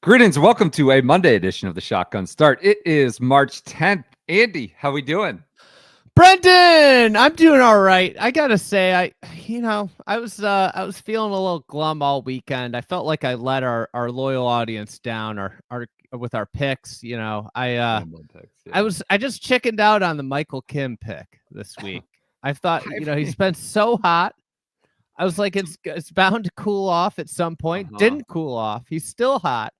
Greetings and welcome to a Monday edition of the Shotgun Start. It is March 10th. Andy, how we doing? Brendan, I'm doing all right. I gotta say, I was feeling a little glum all weekend. I felt like I let our loyal audience down, our with our picks. I just chickened out on the Michael Kim pick this week. I thought, he's been so hot. I was like, it's bound to cool off at some point. Didn't cool off. He's still hot.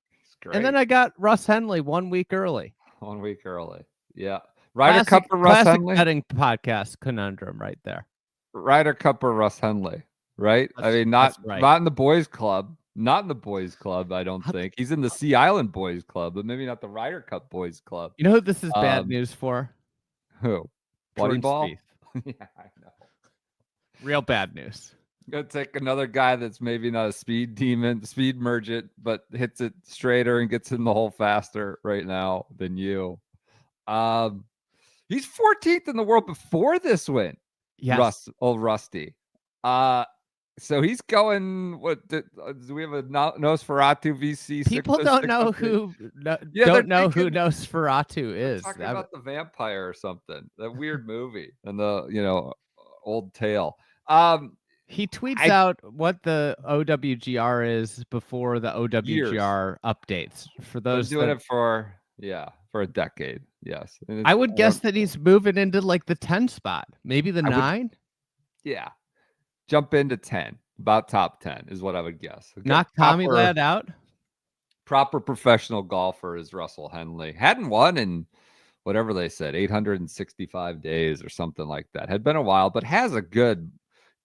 And then I got Russ Henley 1 week early. 1 week early. Yeah. Ryder Cup or Russ Henley? Betting podcast conundrum right there. Ryder Cup or Russ Henley, right? Not in the boys club. Not in the boys club, I don't think. He's in the Sea Island boys club, but maybe not the Ryder Cup boys club. You know who this is bad news for? Who? Bloody Ball? Yeah, I know. Real bad news. Gonna take another guy that's maybe not a speed demon, speed merchant, but hits it straighter and gets in the hole faster right now than you. He's 14th in the world before this win. Yes. Rusty. So he's going. What do we have a Nosferatu VC? People don't know who. Don't know who Nosferatu is. Talking about the vampire or something. That weird movie and the old tale. He tweets out what the OWGR is before the OWGR updates. For those doing it for a decade. Yes, I would guess that he's moving into like the 10 spot, maybe the 9. Yeah, jump into 10, about top 10 is what I would guess. Okay. Knock Tommy Ladd out. Proper professional golfer is Russell Henley. Hadn't won in whatever they said, 865 days or something like that. Had been a while, but has a good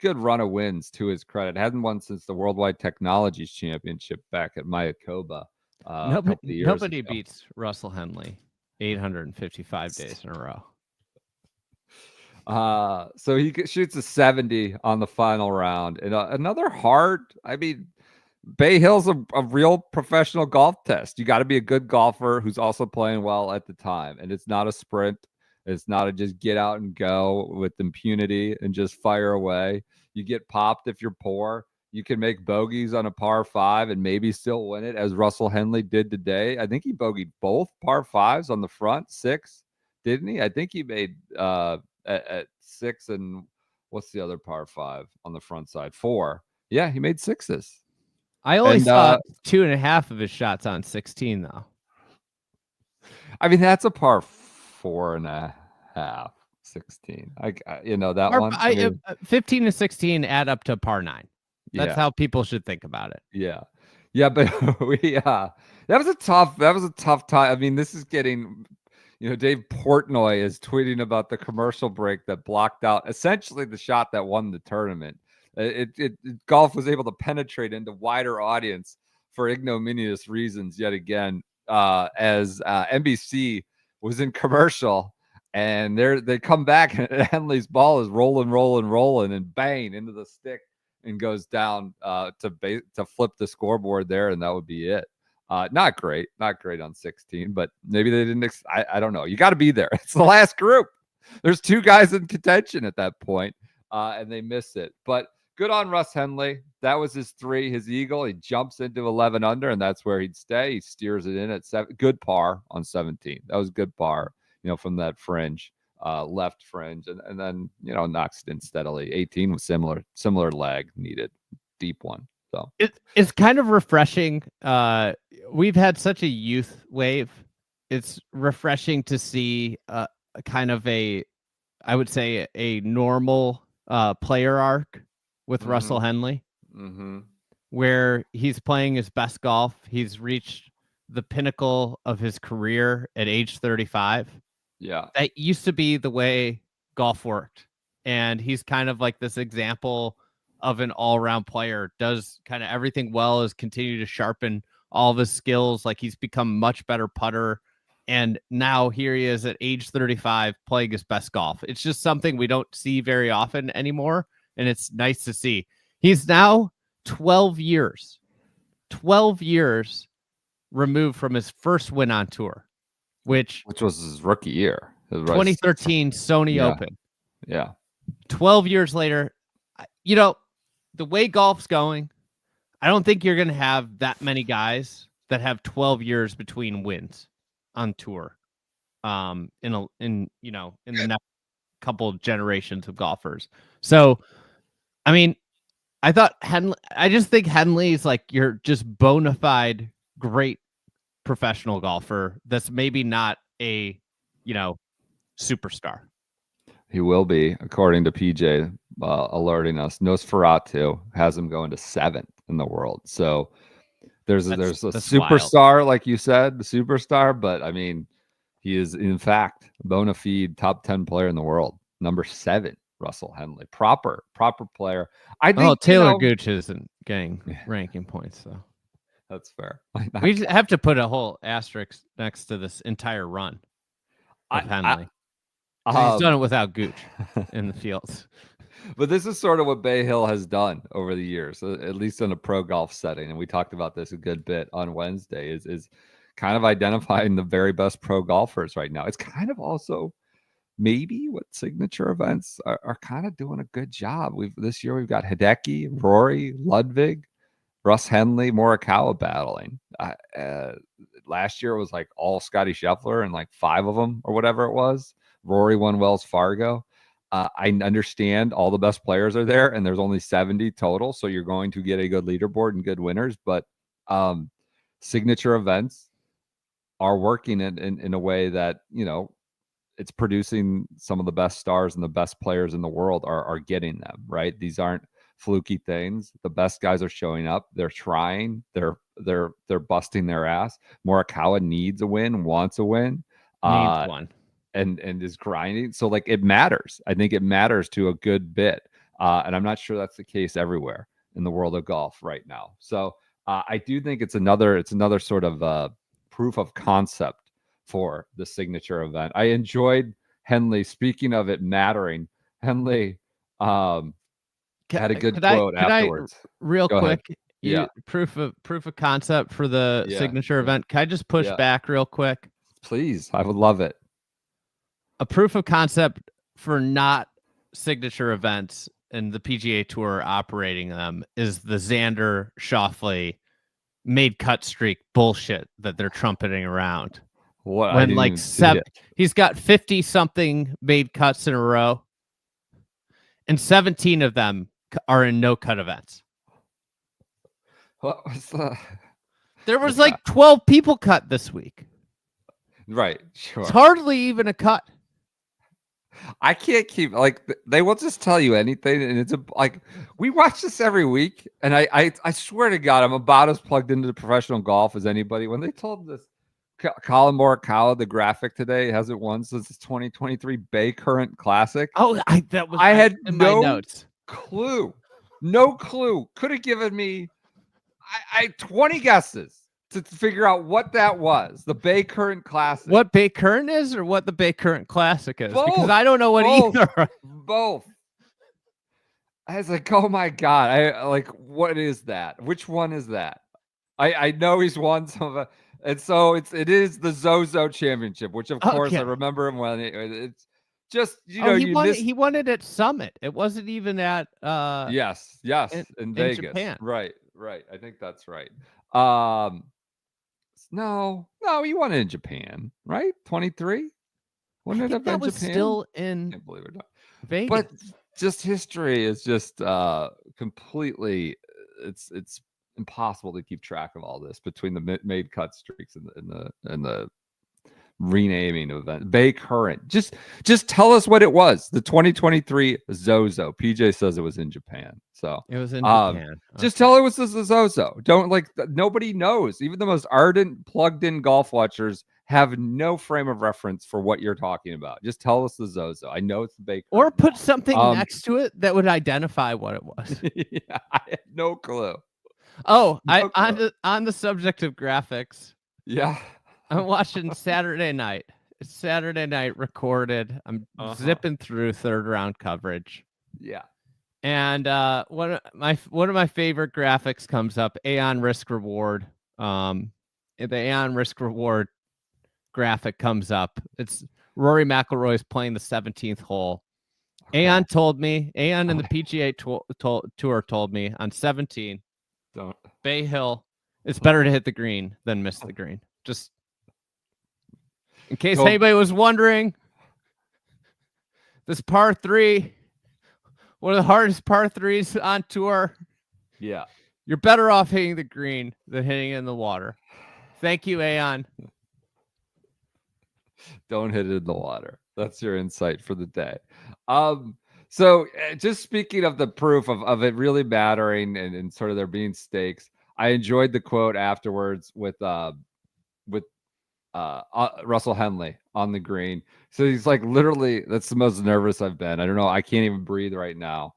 run of wins to his credit. Hadn't won since the Worldwide Technologies Championship back at Mayakoba. Nobody beats Russell Henley 855 days in a row. So he shoots a 70 on the final round. And another hard, Bay Hill's a real professional golf test. You got to be a good golfer who's also playing well at the time. And it's not a sprint. It's not a just get out and go with impunity and just fire away. You get popped if you're poor. You can make bogeys on a par 5 and maybe still win it, as Russell Henley did today. I think he bogeyed both par 5s on the front 6, didn't he? I think he made at 6 and what's the other par 5 on the front side? 4. Yeah, he made 6s. I only saw 2.5 of his shots on 16 though. That's a par 4.5, 16. That par, one. 15 and 16 add up to par 9. That's how people should think about it. Yeah, but that was a tough time. This is getting, Dave Portnoy is tweeting about the commercial break that blocked out essentially the shot that won the tournament. Golf was able to penetrate into wider audience for ignominious reasons yet again, as NBC was in commercial, and they come back and Henley's ball is rolling, and bang into the stick and goes down to flip the scoreboard there, and that would be it. Not great on 16, but maybe they didn't. I don't know. You got to be there. It's the last group. There's 2 guys in contention at that point, and they miss it. But good on Russ Henley. That was his 3, his eagle. He jumps into 11 under, and that's where he'd stay. He steers it in at 7. Good par on 17. That was good par, from that fringe, left fringe, and then knocks it in steadily. 18 was similar lag needed, deep one. So it's kind of refreshing. We've had such a youth wave. It's refreshing to see kind of I would say a normal player arc with Russell Henley, where he's playing his best golf. He's reached the pinnacle of his career at age 35. Yeah, that used to be the way golf worked, and he's kind of like this example of an all-around player. Does kind of everything well, is continue to sharpen all of his skills. Like, he's become much better putter, and now here he is at age 35 playing his best golf. It's just something we don't see very often anymore, and it's nice to see. He's now 12 years removed from his first win on tour, which was his rookie year, 2013 Sony Open. Yeah. 12 years later, the way golf's going, I don't think you're going to have that many guys that have 12 years between wins on tour. In the next couple of generations of golfers. So, I mean, I just think Henley's like you're just bona fide great professional golfer that's maybe not a, superstar. He will be, according to PJ, alerting us. Nosferatu has him going to 7th in the world. So there's a superstar, wild. Like you said, the superstar. But I mean, he is in fact a bona fide top 10 player in the world. Number 7, Russell Henley, proper player. I think Taylor Gooch isn't getting ranking points, so that's fair. We just have to put a whole asterisk next to this entire run of Henley. He's done it without Gooch in the fields. But this is sort of what Bay Hill has done over the years, at least in a pro golf setting. And we talked about this a good bit on Wednesday, is kind of identifying the very best pro golfers right now. It's kind of also maybe what signature events are kind of doing a good job. This year we've got Hideki, Rory, Ludwig, Russ Henley, Morikawa battling. Last year it was like all Scotty Scheffler and like 5 of them or whatever it was. Rory won Wells Fargo. I understand all the best players are there and there's only 70 total. So you're going to get a good leaderboard and good winners, but signature events are working in a way that, it's producing some of the best stars and the best players in the world are getting them, right? These aren't fluky things. The best guys are showing up. They're trying. They're busting their ass. Morikawa needs a win, wants a win. Needs one. And is grinding. So like it matters. I think it matters to a good bit. And I'm not sure that's the case everywhere in the world of golf right now. So I do think it's another sort of proof of concept for the signature event. I enjoyed Henley. Speaking of it mattering, Henley had a good quote afterwards. Real quick, proof of concept for the signature event. Can I just push back real quick? Please, I would love it. A proof of concept for not signature events and the PGA Tour operating them is the Xander Schauffele made cut streak bullshit that they're trumpeting around. What? When like he's got 50 something made cuts in a row, and 17 of them are in no cut events. What was that? There was like 12 people cut this week. Right. Sure. It's hardly even a cut. I can't keep they will just tell you anything, and it's we watch this every week, and I swear to God, I'm about as plugged into the professional golf as anybody. When they told this Colin Morikawa, the graphic today hasn't won since the 2023 Bay Current Classic. Oh, I had no notes. Clue. No clue. Could have given me I 20 guesses to figure out what that was. The Bay Current Classic. What Bay Current is, or what the Bay Current Classic is? Both. Because I don't know what either. Both. I was like, oh my God. I what is that? Which one is that? I know he's won some of it. And so it is the Zozo Championship, which of course I remember him when it's just, he won it at Summit. It wasn't even at yes, in Vegas. Japan. Right. I think that's right. No, he won it in Japan, right? 23? Wouldn't it have been Japan? Still in Can't believe it. Vegas. But just history is just completely it's impossible to keep track of all this between the made cut streaks and the renaming of event. Bay Current. Just tell us what it was. The 2023 Zozo. PJ says it was in Japan. So it was in Japan. Just tell it was the Zozo. Don't nobody knows. Even the most ardent plugged in golf watchers have no frame of reference for what you're talking about. Just tell us the Zozo. I know it's the Bay Current. Or put something next to it that would identify what it was. Yeah, I have no clue. Oh, on the subject of graphics. Yeah. I'm watching Saturday night. It's Saturday night recorded. I'm zipping through third round coverage. Yeah. And one of my favorite graphics comes up, Aon risk reward. The Aon risk reward graphic comes up. It's Rory McIlroy's playing the 17th hole. Okay. Aon and the PGA Tour told me on 17. Don't. Bay Hill It's better to hit the green than miss the green. Just in case Well, anybody was wondering, this par 3, one of the hardest par 3s on tour. yeah. You're better off hitting the green than hitting it in the water. Thank you, Aon. Don't hit it in the water. That's your insight for the day. So just speaking of the proof of it really mattering and sort of there being stakes, I enjoyed the quote afterwards with Russell Henley on the green. So he's like, literally, that's the most nervous I've been. I don't know. I can't even breathe right now.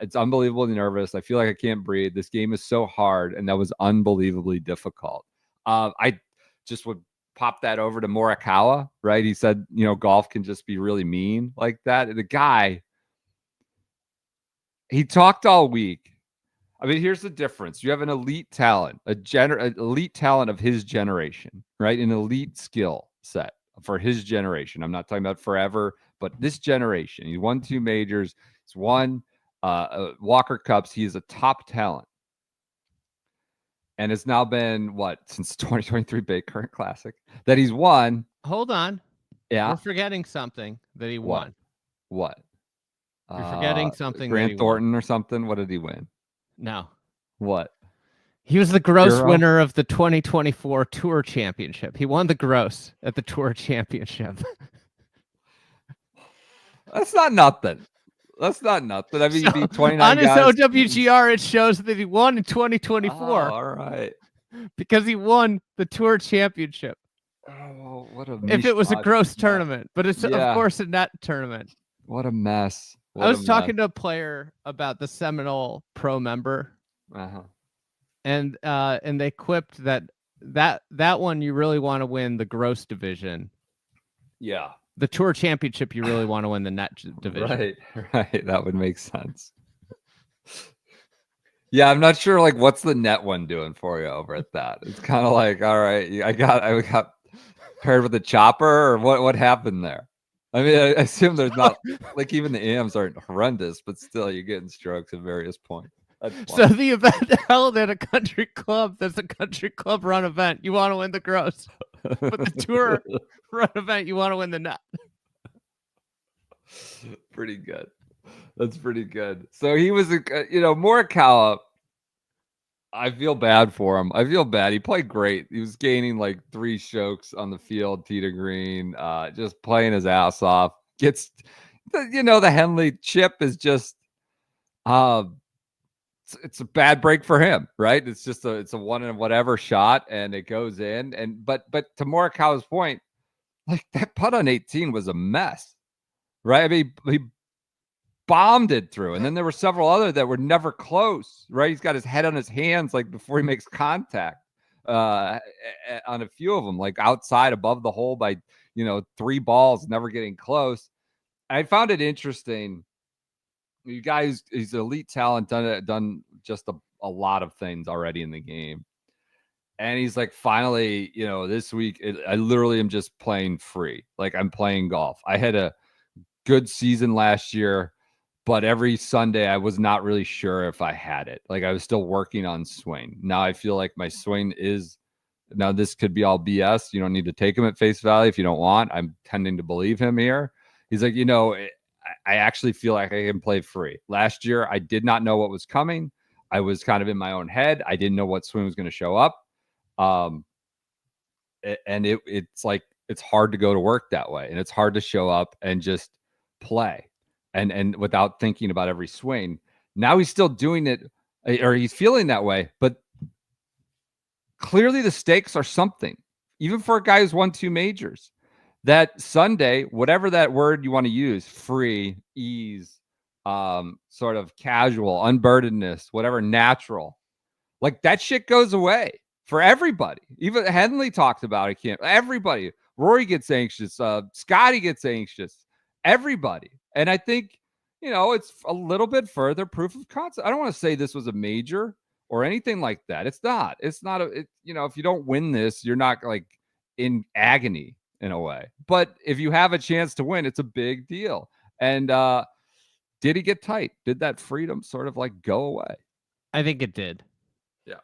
It's unbelievably nervous. I feel like I can't breathe. This game is so hard, and that was unbelievably difficult. I just would pop that over to Morikawa, right? He said, golf can just be really mean like that. The guy, he talked all week. I mean, here's the difference. You have an elite talent, an elite talent of his generation, right? An elite skill set for his generation. I'm not talking about forever, but this generation. He won 2 majors. He's won Walker Cups. He is a top talent. And it's now been, since 2023 Bay Current Classic that he's won. Hold on. Yeah. We're forgetting something that he won. What? You're forgetting something Grant that he Thornton won. Or something? What did he win? No. What? He was the gross Euro? winner of the 2024 Tour Championship. He won the gross at the Tour Championship. That's not nothing. That's not nothing. I mean, you beat 29 on his guys. OWGR, it shows that he won in 2024. Oh, all right. Because he won the Tour Championship. Oh, what a if it was a gross mess. tournament, but it's of course a net tournament. What a mess. I was talking to a player about the Seminole Pro member, and they quipped that one you really want to win the gross division. Yeah. The Tour Championship you really want to win the net division. Right. That would make sense. Yeah, I'm not sure what's the net one doing for you over at that. It's kind of like, all right, I got paired with a chopper, or what happened there? I mean, I assume there's not even the AMs aren't horrendous, but still you're getting strokes at various points. So the event held at a country club, that's a country club run event. You want to win the gross. But the tour run event, you want to win the net. Pretty good. That's pretty good. So he was, Morikawa, I feel bad for him. I feel bad. He played great. He was gaining 3 strokes on the field, tee to green, just playing his ass off. Gets, the Henley chip is just, it's a bad break for him, right? It's just it's a one and whatever shot, and it goes in. But to Morikawa's point, that putt on 18 was a mess, right? I mean, he bombed it through, and then there were several other that were never close, right? He's got his head on his hands before he makes contact on a few of them, outside above the hole by 3 balls, never getting close. I found it interesting. You guys, he's an elite talent, done just a lot of things already in the game, and he's finally, this week I literally am just playing free, I'm playing golf. I had a good season last year, but every Sunday I was not really sure if I had it. I was still working on swing. Now I feel like my swing is, now this could be all BS. You don't need to take him at face value if you don't want. I'm tending to believe him here. He's like, I actually feel like I can play free. Last year, I did not know what was coming. I was kind of in my own head. I didn't know what swing was going to show up. And it's hard to go to work that way. And it's hard to show up and just play. And without thinking about every swing. Now he's still doing it, or he's feeling that way, but clearly the stakes are something, even for a guy who's won 2 majors. That Sunday, whatever that word you want to use, free, ease, sort of casual, unburdenedness, whatever, natural, that shit goes away for everybody. Even Henley talked about it. Everybody, Rory gets anxious, Scotty gets anxious, everybody. And I think, it's a little bit further proof of concept. I don't want to say this was a major or anything like that. It's not. If you don't win this, you're not in agony in a way. But if you have a chance to win, it's a big deal. And did he get tight? Did that freedom sort of go away? I think it did. Yeah.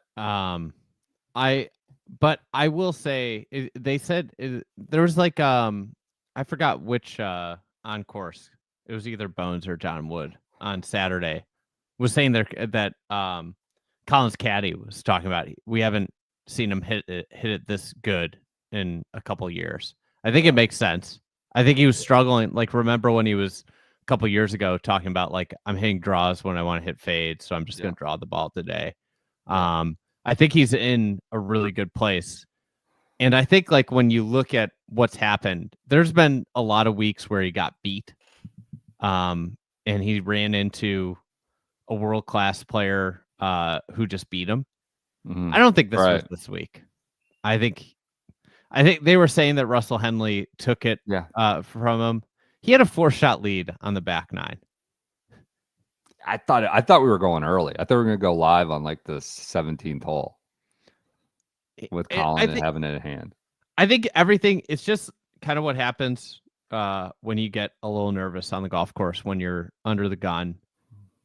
But I will say they said there was like I forgot which on course. It was either Bones or John Wood on Saturday was saying there that Collins Caddy was talking about we haven't seen him hit it this good in a couple years. I think it makes sense. I think he was struggling. Like, remember when he was a couple years ago talking about like, I'm hitting draws when I want to hit fades, so I'm just going to draw the ball today. I think he's in a really good place. And I think like when you look at what's happened, there's been a lot of weeks where he got beat. And he ran into a world-class player who just beat him. I don't think this was this week. I think they were saying that Russell Henley took it from him. He had a 4-shot lead on the back nine. I thought we were going early. I thought we were going to go live on like the 17th hole with Colin and having it in hand. I think everything, it's just kind of what happens when you get a little nervous on the golf course when you're under the gun.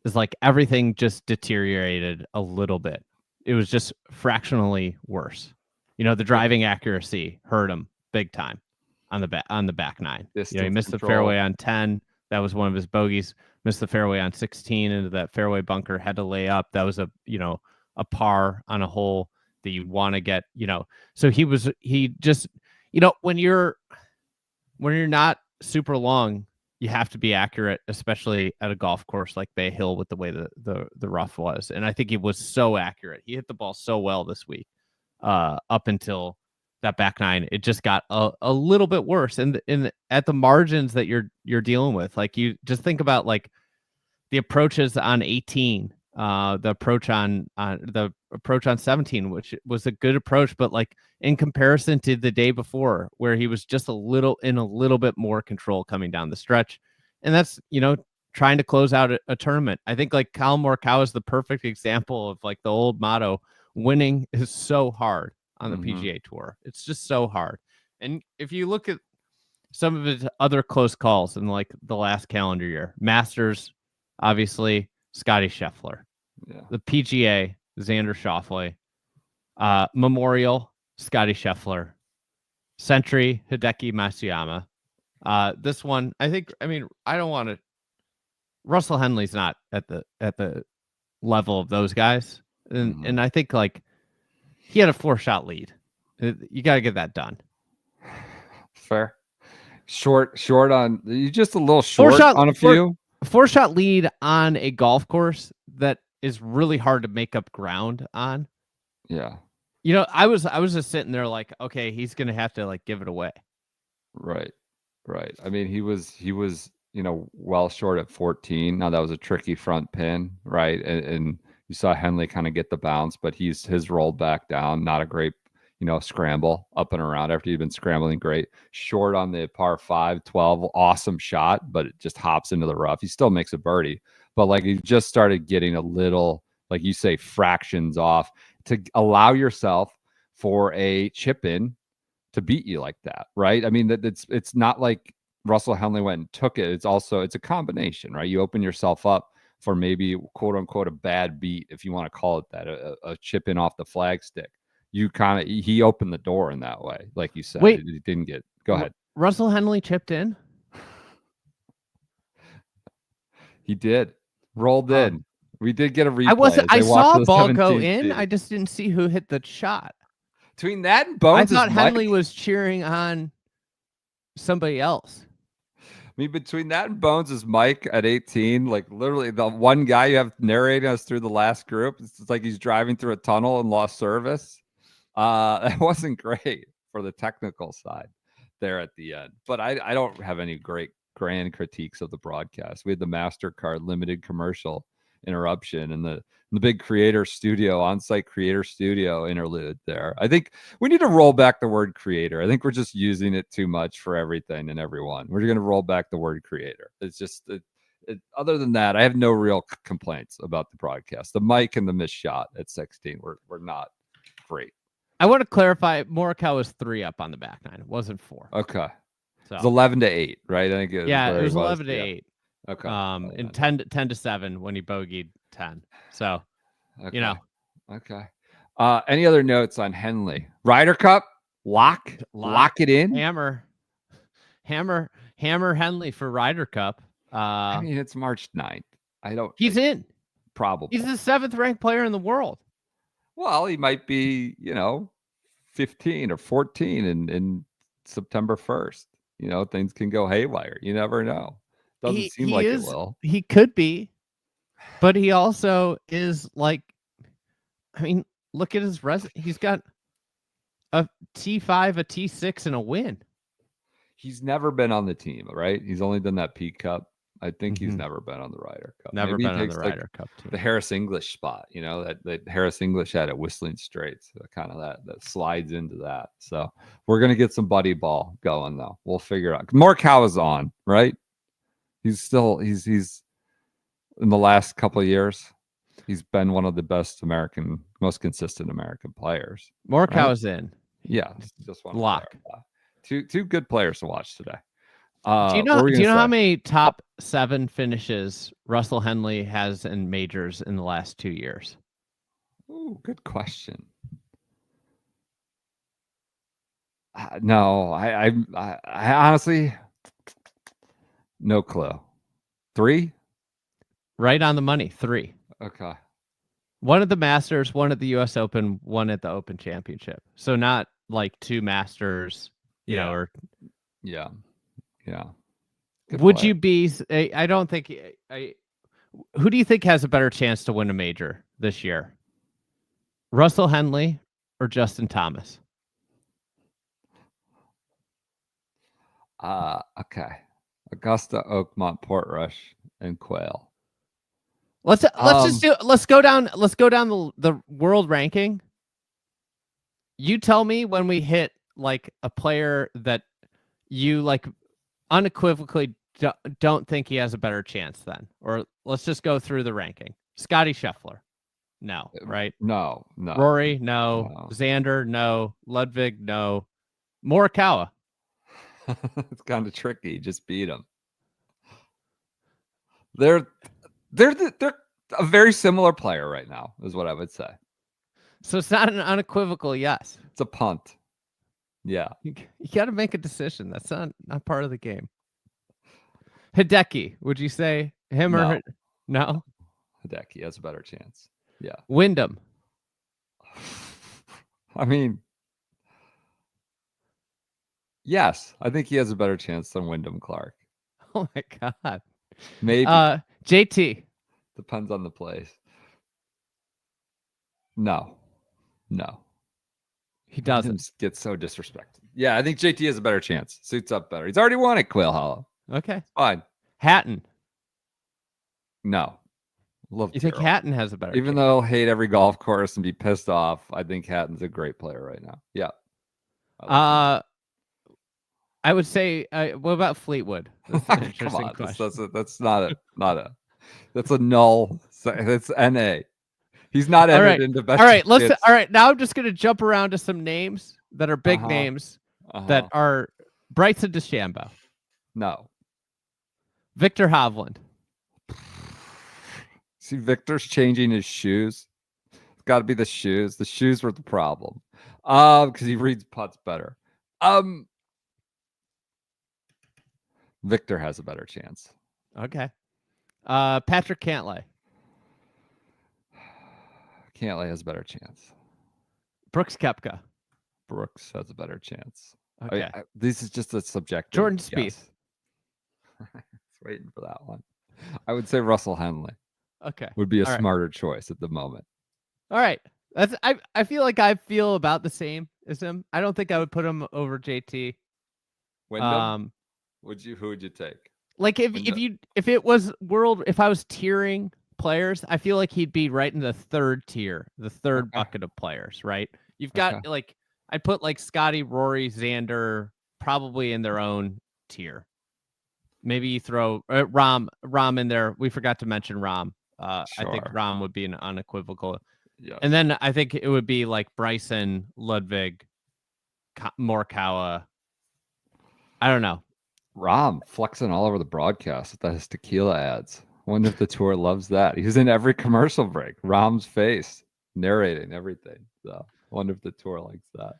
Is like everything just deteriorated a little bit. It was just fractionally worse. You know, the driving accuracy hurt him big time on the back nine. He missed the fairway on 10. That was one of his bogeys. Missed the fairway on 16 into that fairway bunker. Had to lay up. That was a par on a hole that you want to get. So he just when you're not super long, you have to be accurate, especially at a golf course like Bay Hill with the way the rough was. And I think he was so accurate. He hit the ball so well this week, up until that back nine. It just got a little bit worse. And at the margins that you're dealing with, like you just think about like the approaches on 18, the approach on 17, which was a good approach, but like in comparison to the day before, where he was just a little bit more control coming down the stretch. And that's, trying to close out a tournament. I think like Colin Morikawa is the perfect example of like the old motto, winning is so hard on the PGA Tour. It's just so hard. And if you look at some of his other close calls in like the last calendar year, Masters, obviously Scotty Scheffler, the PGA, Xander Schauffele, Memorial, Scotty Scheffler, Century, Hideki Matsuyama. This one, I don't want to. Russell Henley's not at the level of those guys, and I think like he had a 4-shot lead. You got to get that done. Fair. Short on you, just a little short on a few. 4-shot lead on a golf course that is really hard to make up ground on. Yeah. I was just sitting there like, okay, he's gonna have to like give it away. Right. I mean, he was well short at 14. Now that was a tricky front pin, right? And you saw Henley kind of get the bounce, but his rolled back down, not a great scramble up and around after he'd been scrambling great. Short on the par 5, 12, awesome shot, but it just hops into the rough. He still makes a birdie, but like he just started getting a little, like you say, fractions off to allow yourself for a chip in to beat you like that, right? I mean, it's not like Russell Henley went and took it. It's a combination, right? You open yourself up for maybe quote unquote a bad beat, if you want to call it that, a chip in off the flag stick. He opened the door in that way, like you said. Wait, it didn't get. Go ahead. Russell Henley chipped in. He did. Rolled in. We did get a replay. I saw a ball go in. I just didn't see who hit the shot. Between that and Bones, I thought Henley was cheering on somebody else. I mean, between that and Bones is Mike at 18. Like literally the one guy you have narrating us through the last group. It's like he's driving through a tunnel and lost service. That wasn't great for the technical side there at the end. But I don't have any grand critiques of the broadcast. We had the MasterCard limited commercial interruption and the big creator studio, on-site creator studio interlude there. I think we need to roll back the word creator. I think we're just using it too much for everything and everyone. We're going to roll back the word creator. It's just other than that, I have no real complaints about the broadcast. The mic and the missed shot at 16 were not great. I want to clarify, Morikawa was 3 up on the back nine. It wasn't 4. Okay. So it was 11-8, right? I think it was 11-8. Okay. And 10-7 when he bogeyed 10. So, Okay. Okay. Any other notes on Henley? Ryder Cup? Lock it in. Hammer Henley for Ryder Cup. I mean, it's March 9th. He's in. Probably. He's the 7th ranked player in the world. Well, he might be, 15 or 14 in September 1st. Things can go haywire. You never know. Doesn't seem like it will. He could be, but he also is like, I mean, look at his resume. He's got a T5, a T6, and a win. He's never been on the team, right? He's only done that Peak Cup. I think he's never been on the Ryder Cup. Never been on the Ryder Cup team. The Harris English spot, that Harris English had at Whistling Straits, kind of that slides into that. So we're gonna get some buddy ball going though. We'll figure it out. Morikawa's on, right? He's in the last couple of years, he's been one of the best most consistent American players. Morikawa's in. Yeah, just one lock. Two good players to watch today. Do you know how many top 7 finishes Russell Henley has in majors in the last 2 years? Oh, good question. No, I honestly, no clue. 3? Right on the money. 3. Okay. One at the Masters, one at the U.S. Open, one at the Open Championship. So not like 2 Masters, or yeah. Would you be? I don't think. Who do you think has a better chance to win a major this year? Russell Henley or Justin Thomas? Okay. Augusta, Oakmont, Portrush, and Quail. Let's go down the world ranking. You tell me when we hit like a player that you like unequivocally don't think he has a better chance then. Or let's just go through the ranking. Scotty Scheffler. No, right? No. Rory, no. Xander, no. Ludwig, no. Morikawa. It's kind of tricky. Just beat them. They're a very similar player right now, is what I would say. So it's not an unequivocal yes. It's a punt. Yeah. You got to make a decision. That's not part of the game. Hideki, would you say him or no? Hideki has a better chance. Yeah. Wyndham. I mean, yes, I think he has a better chance than Wyndham Clark. Oh my God. Maybe. JT. Depends on the place. No. He doesn't. Get so disrespected. Yeah, I think JT has a better chance. Suits up better. He's already won at Quail Hollow. Okay. Fine. Hatton. No. You think Hatton has a better Even chance? though he'll hate every golf course and be pissed off, I think Hatton's a great player right now. Yeah. I would say, what about Fleetwood? That's an interesting question. That's a null. That's NA. He's not entered into best. All right. Now I'm just going to jump around to some names that are big names that are Bryson DeChambeau. No. Victor Hovland. See, Victor's changing his shoes. It's got to be the shoes. The shoes were the problem. Because he reads putts better. Victor has a better chance. Okay. Patrick Cantlay. Cantlay has a better chance. Brooks Koepka. Brooks has a better chance. Okay. This is just a subjective. Jordan Spieth. Waiting for that one. I would say Russell Henley. Okay. Would be a smarter choice at the moment. All right. I feel like I feel about the same as him. I don't think I would put him over JT. Wyndham? Who would you take? Like if it was if I was tiering players, I feel like he'd be right in the third tier, the third bucket of players, right? You've got I'd put like Scotty, Rory, Xander probably in their own tier. Maybe you throw Rahm in there. We forgot to mention Rahm. I think Rahm would be an unequivocal. Yes. And then I think it would be like Bryson, Ludwig, Morikawa. I don't know. Rahm flexing all over the broadcast with his tequila ads. I wonder if the tour loves that. He's in every commercial break. Rahm's face narrating everything. So I wonder if the tour likes that.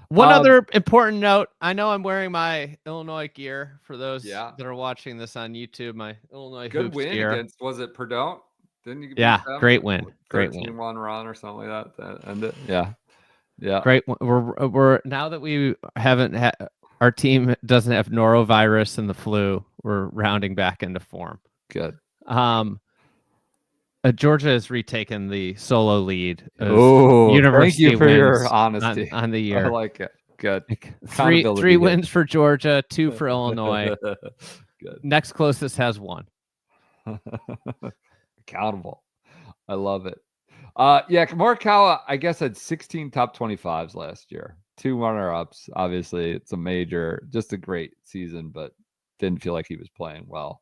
One other important note. I know I'm wearing my Illinois gear for those that are watching this on YouTube. My Illinois good hoops win gear. against, was it Perdon't? Didn't you beat them? Great win. 13-1 run or something like that. And yeah. Great. We're now that we haven't had our team doesn't have norovirus and the flu, we're rounding back into form. Good. Georgia has retaken the solo lead. Oh, University thank you for wins your honesty on the year. I like it. Good. Three wins for Georgia, 2 for Illinois. Good. Next closest has 1. Accountable. I love it. Morikawa, I guess, had 16 top 25s last year. 2 runner-ups. Obviously, it's a major, just a great season, but didn't feel like he was playing well.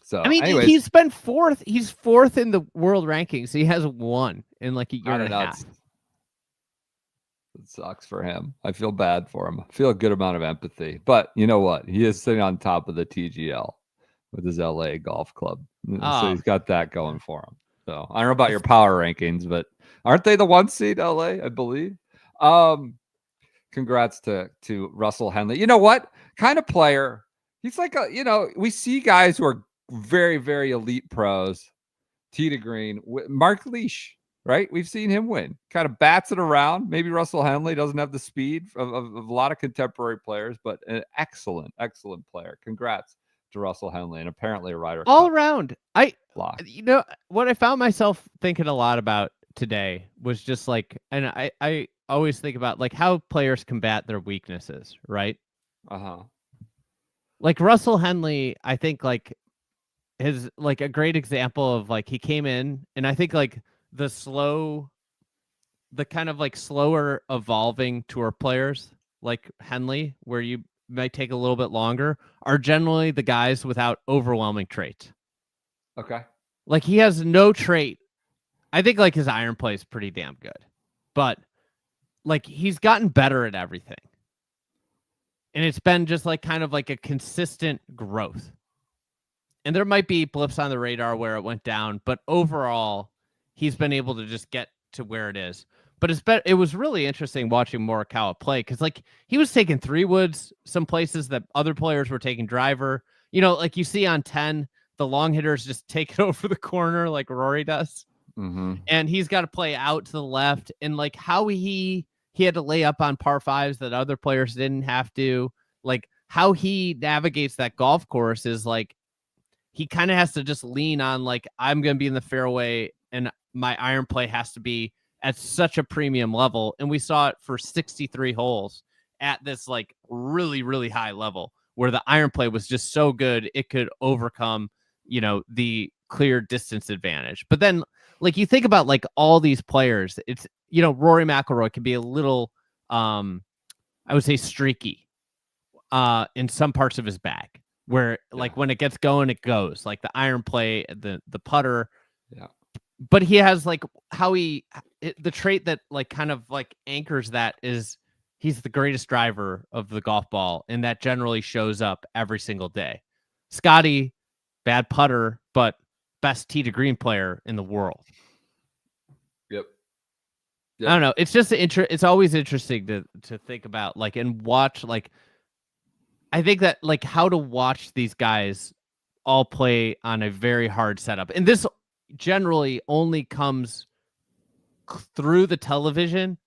So I mean, anyways, he's been 4th. He's 4th in the world rankings. He has 1 in like a year and a half. It sucks for him. I feel bad for him. I feel a good amount of empathy. But you know what? He is sitting on top of the TGL with his LA golf club. So he's got that going for him. So I don't know about your power rankings, but aren't they the 1 seed, LA, I believe? Congrats to Russell Henley. You know what? Kind of player. He's like we see guys who are very, very elite pros. Tee to green. Mark Leash, right? We've seen him win. Kind of bats it around. Maybe Russell Henley doesn't have the speed of a lot of contemporary players, but an excellent player. Congrats to Russell Henley, and apparently a Ryder all Cup around. What I found myself thinking a lot about today was just like, and I always think about like how players combat their weaknesses, right? Like Russell Henley, I think like is like a great example of like he came in, and I think like the kind of like slower evolving tour players like Henley, where you might take a little bit longer, are generally the guys without overwhelming traits. Okay. Like he has no trait. I think like his iron play is pretty damn good, but like he's gotten better at everything. And it's been just like kind of like a consistent growth. And there might be blips on the radar where it went down, but overall, he's been able to just get to where it is. But it was really interesting watching Morikawa play because like he was taking 3-woods some places that other players were taking driver. You know, like you see on 10, the long hitters just take it over the corner like Rory does. Mm-hmm. And he's got to play out to the left, and like how he had to lay up on par 5s that other players didn't have to. Like how he navigates that golf course is like he kind of has to just lean on like I'm going to be in the fairway and my iron play has to be at such a premium level. And we saw it for 63 holes at this like really, really high level where the iron play was just so good it could overcome, the clear distance advantage. But then like you think about like all these players, it's Rory McIlroy can be a little I would say streaky in some parts of his bag where like when it gets going, it goes like the iron play, the putter. Yeah. But he has like the trait that like kind of like anchors that is he's the greatest driver of the golf ball. And that generally shows up every single day. Scotty, bad putter, but best tee to green player in the world. Yep. I don't know. It's just it's always interesting to think about like and watch like I think that like how to watch these guys all play on a very hard setup. And this generally only comes through the television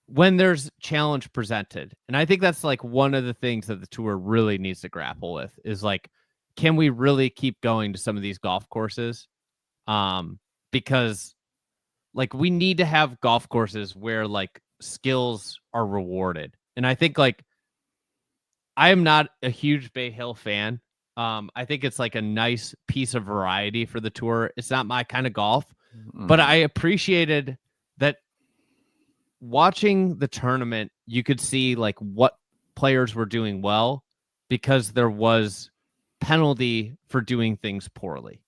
when there's challenge presented. And I think that's like one of the things that the tour really needs to grapple with is like, can we really keep going to some of these golf courses? Because like we need to have golf courses where like skills are rewarded. And I think like I am not a huge Bay Hill fan. I think it's like a nice piece of variety for the tour. It's not my kind of golf, but I appreciated that watching the tournament, you could see like what players were doing well because there was penalty for doing things poorly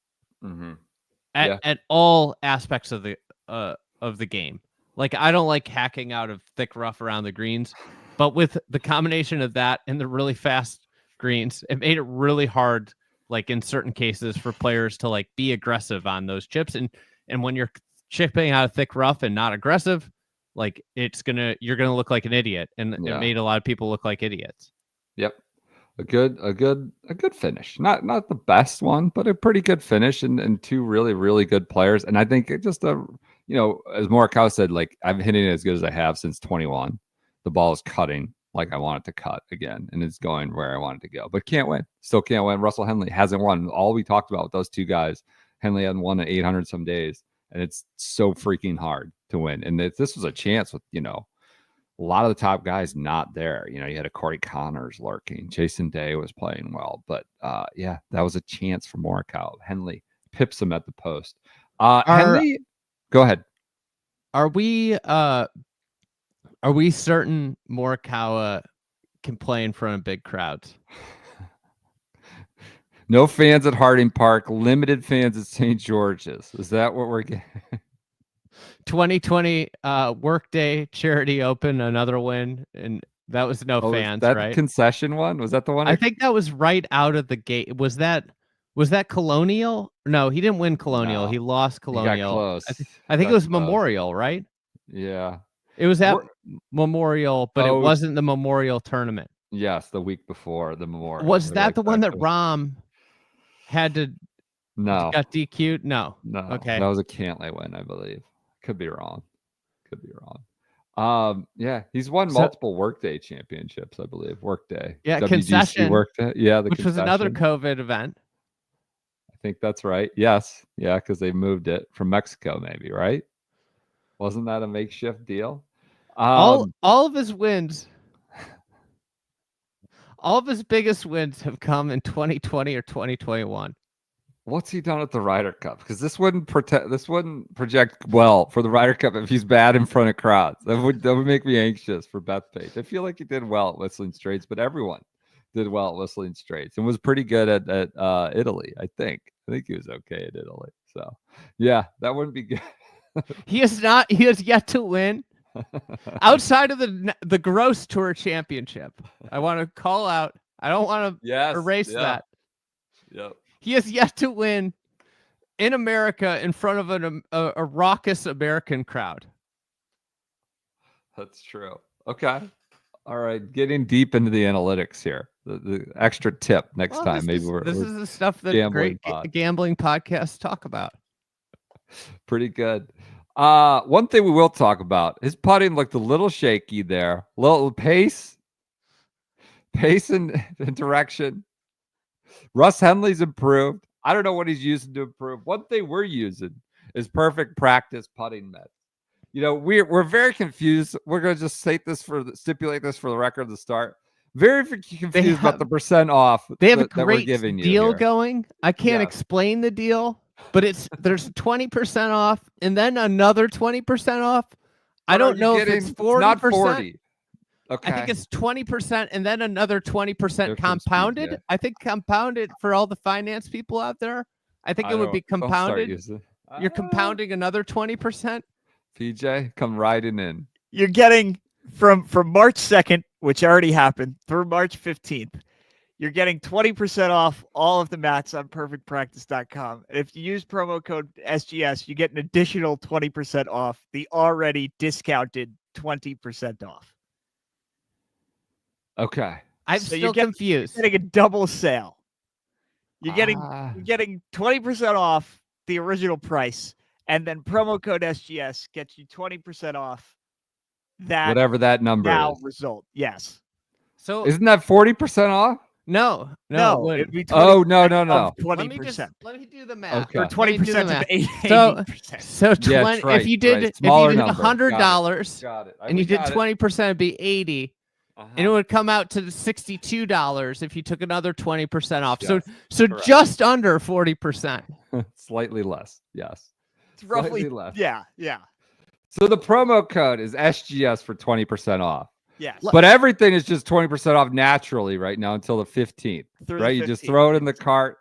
at all aspects of the game. Like I don't like hacking out of thick rough around the greens, but with the combination of that and the really fast greens, it made it really hard, like in certain cases, for players to like be aggressive on those chips. And when you're chipping out of thick rough and not aggressive, like you're gonna look like an idiot, and it made a lot of people look like idiots. Yep. A good finish. Not the best one, but a pretty good finish, and two really, really good players. And I think it just as Morikawa said, like, I'm hitting it as good as I have since 21. The ball is cutting like I want it to cut again, and it's going where I want it to go. But can't win. Still can't win. Russell Henley hasn't won. All we talked about with those two guys, Henley hadn't won in 800 some days, and it's so freaking hard to win. And this was a chance with, a lot of the top guys not there. You had a Corey Connors lurking. Jason Day was playing well. But, that was a chance for Morikawa. Henley pips him at the post. Henley, go ahead. Are we certain Morikawa can play in front of big crowds? No fans at Harding Park. Limited fans at St. George's. Is that what we're getting? 2020 Workday Charity Open, another win, and that was no fans, that right? Concession one? Was that the one? I think that was right out of the gate. Was that Colonial? No, he didn't win Colonial. No. He lost Colonial. He got close. I think it was close. Memorial, right? Yeah. It was at Memorial, but it wasn't the Memorial tournament. Yes, the week before the Memorial. Was that the one that Rahm had to got DQ'd? No. Okay. That was a Cantlay win, I believe. Could be wrong. He's won multiple Workday championships, I believe. Workday. Yeah, WGC concession. Workday. Yeah, which was another COVID event. I think that's right. Yes. Yeah, because they moved it from Mexico, maybe, right? Wasn't that a makeshift deal? All of his wins, all of his biggest wins have come in 2020 or 2021. What's he done at the Ryder Cup? Because this wouldn't project well for the Ryder Cup if he's bad in front of crowds. That would make me anxious for Bethpage. I feel like he did well at Whistling Straits, but everyone did well at Whistling Straits and was pretty good at Italy. I think he was okay at Italy. So yeah, that wouldn't be good. He has yet to win outside of the Gross Tour Championship. I want to call out. I don't want to erase that. Yep. He has yet to win in America in front of a raucous American crowd. That's true. Okay. All right. Getting deep into the analytics here. The extra tip next time. Maybe this is the stuff that great gambling podcasts talk about. Pretty good. One thing we will talk about, his putting looked a little shaky there. Little pace and direction. Russ Henley's improved. I don't know what he's using to improve. One thing we're using is perfect practice putting meds. We're very confused. We're going to just stipulate this for the record at the start. Very confused about the % off. They have a great deal going. I can't explain the deal, but there's 20% off and then another 20% off. I don't know if it's 40%. Not 40. Okay. I think it's 20% and then another 20% compounded. Yeah. I think compounded for all the finance people out there. I think it would be compounded. You're compounding another 20%. PJ, come riding in. You're getting from March 2nd, which already happened, through March 15th. You're getting 20% off all of the mats on perfectpractice.com. And if you use promo code SGS, you get an additional 20% off the already discounted 20% off. Okay. I'm still confused. You're getting a double sale. You're getting 20% off the original price, and then promo code SGS gets you 20% off that whatever that number now is. Result. Yes. So isn't that 40% off? No. It'd be 20% no. 20%. Let me do the math. Okay. Or 20% of 80%. So 20. Right, if you did $100 and you did 20%, it'd be 80. And it would come out to $62 if you took another 20% off. Yes, so just under 40%. Slightly less. Yes. It's roughly less. Yeah. So the promo code is SGS for 20% off. Yes. But everything is just 20% off naturally right now until the 15th. Right? You just throw it in the cart.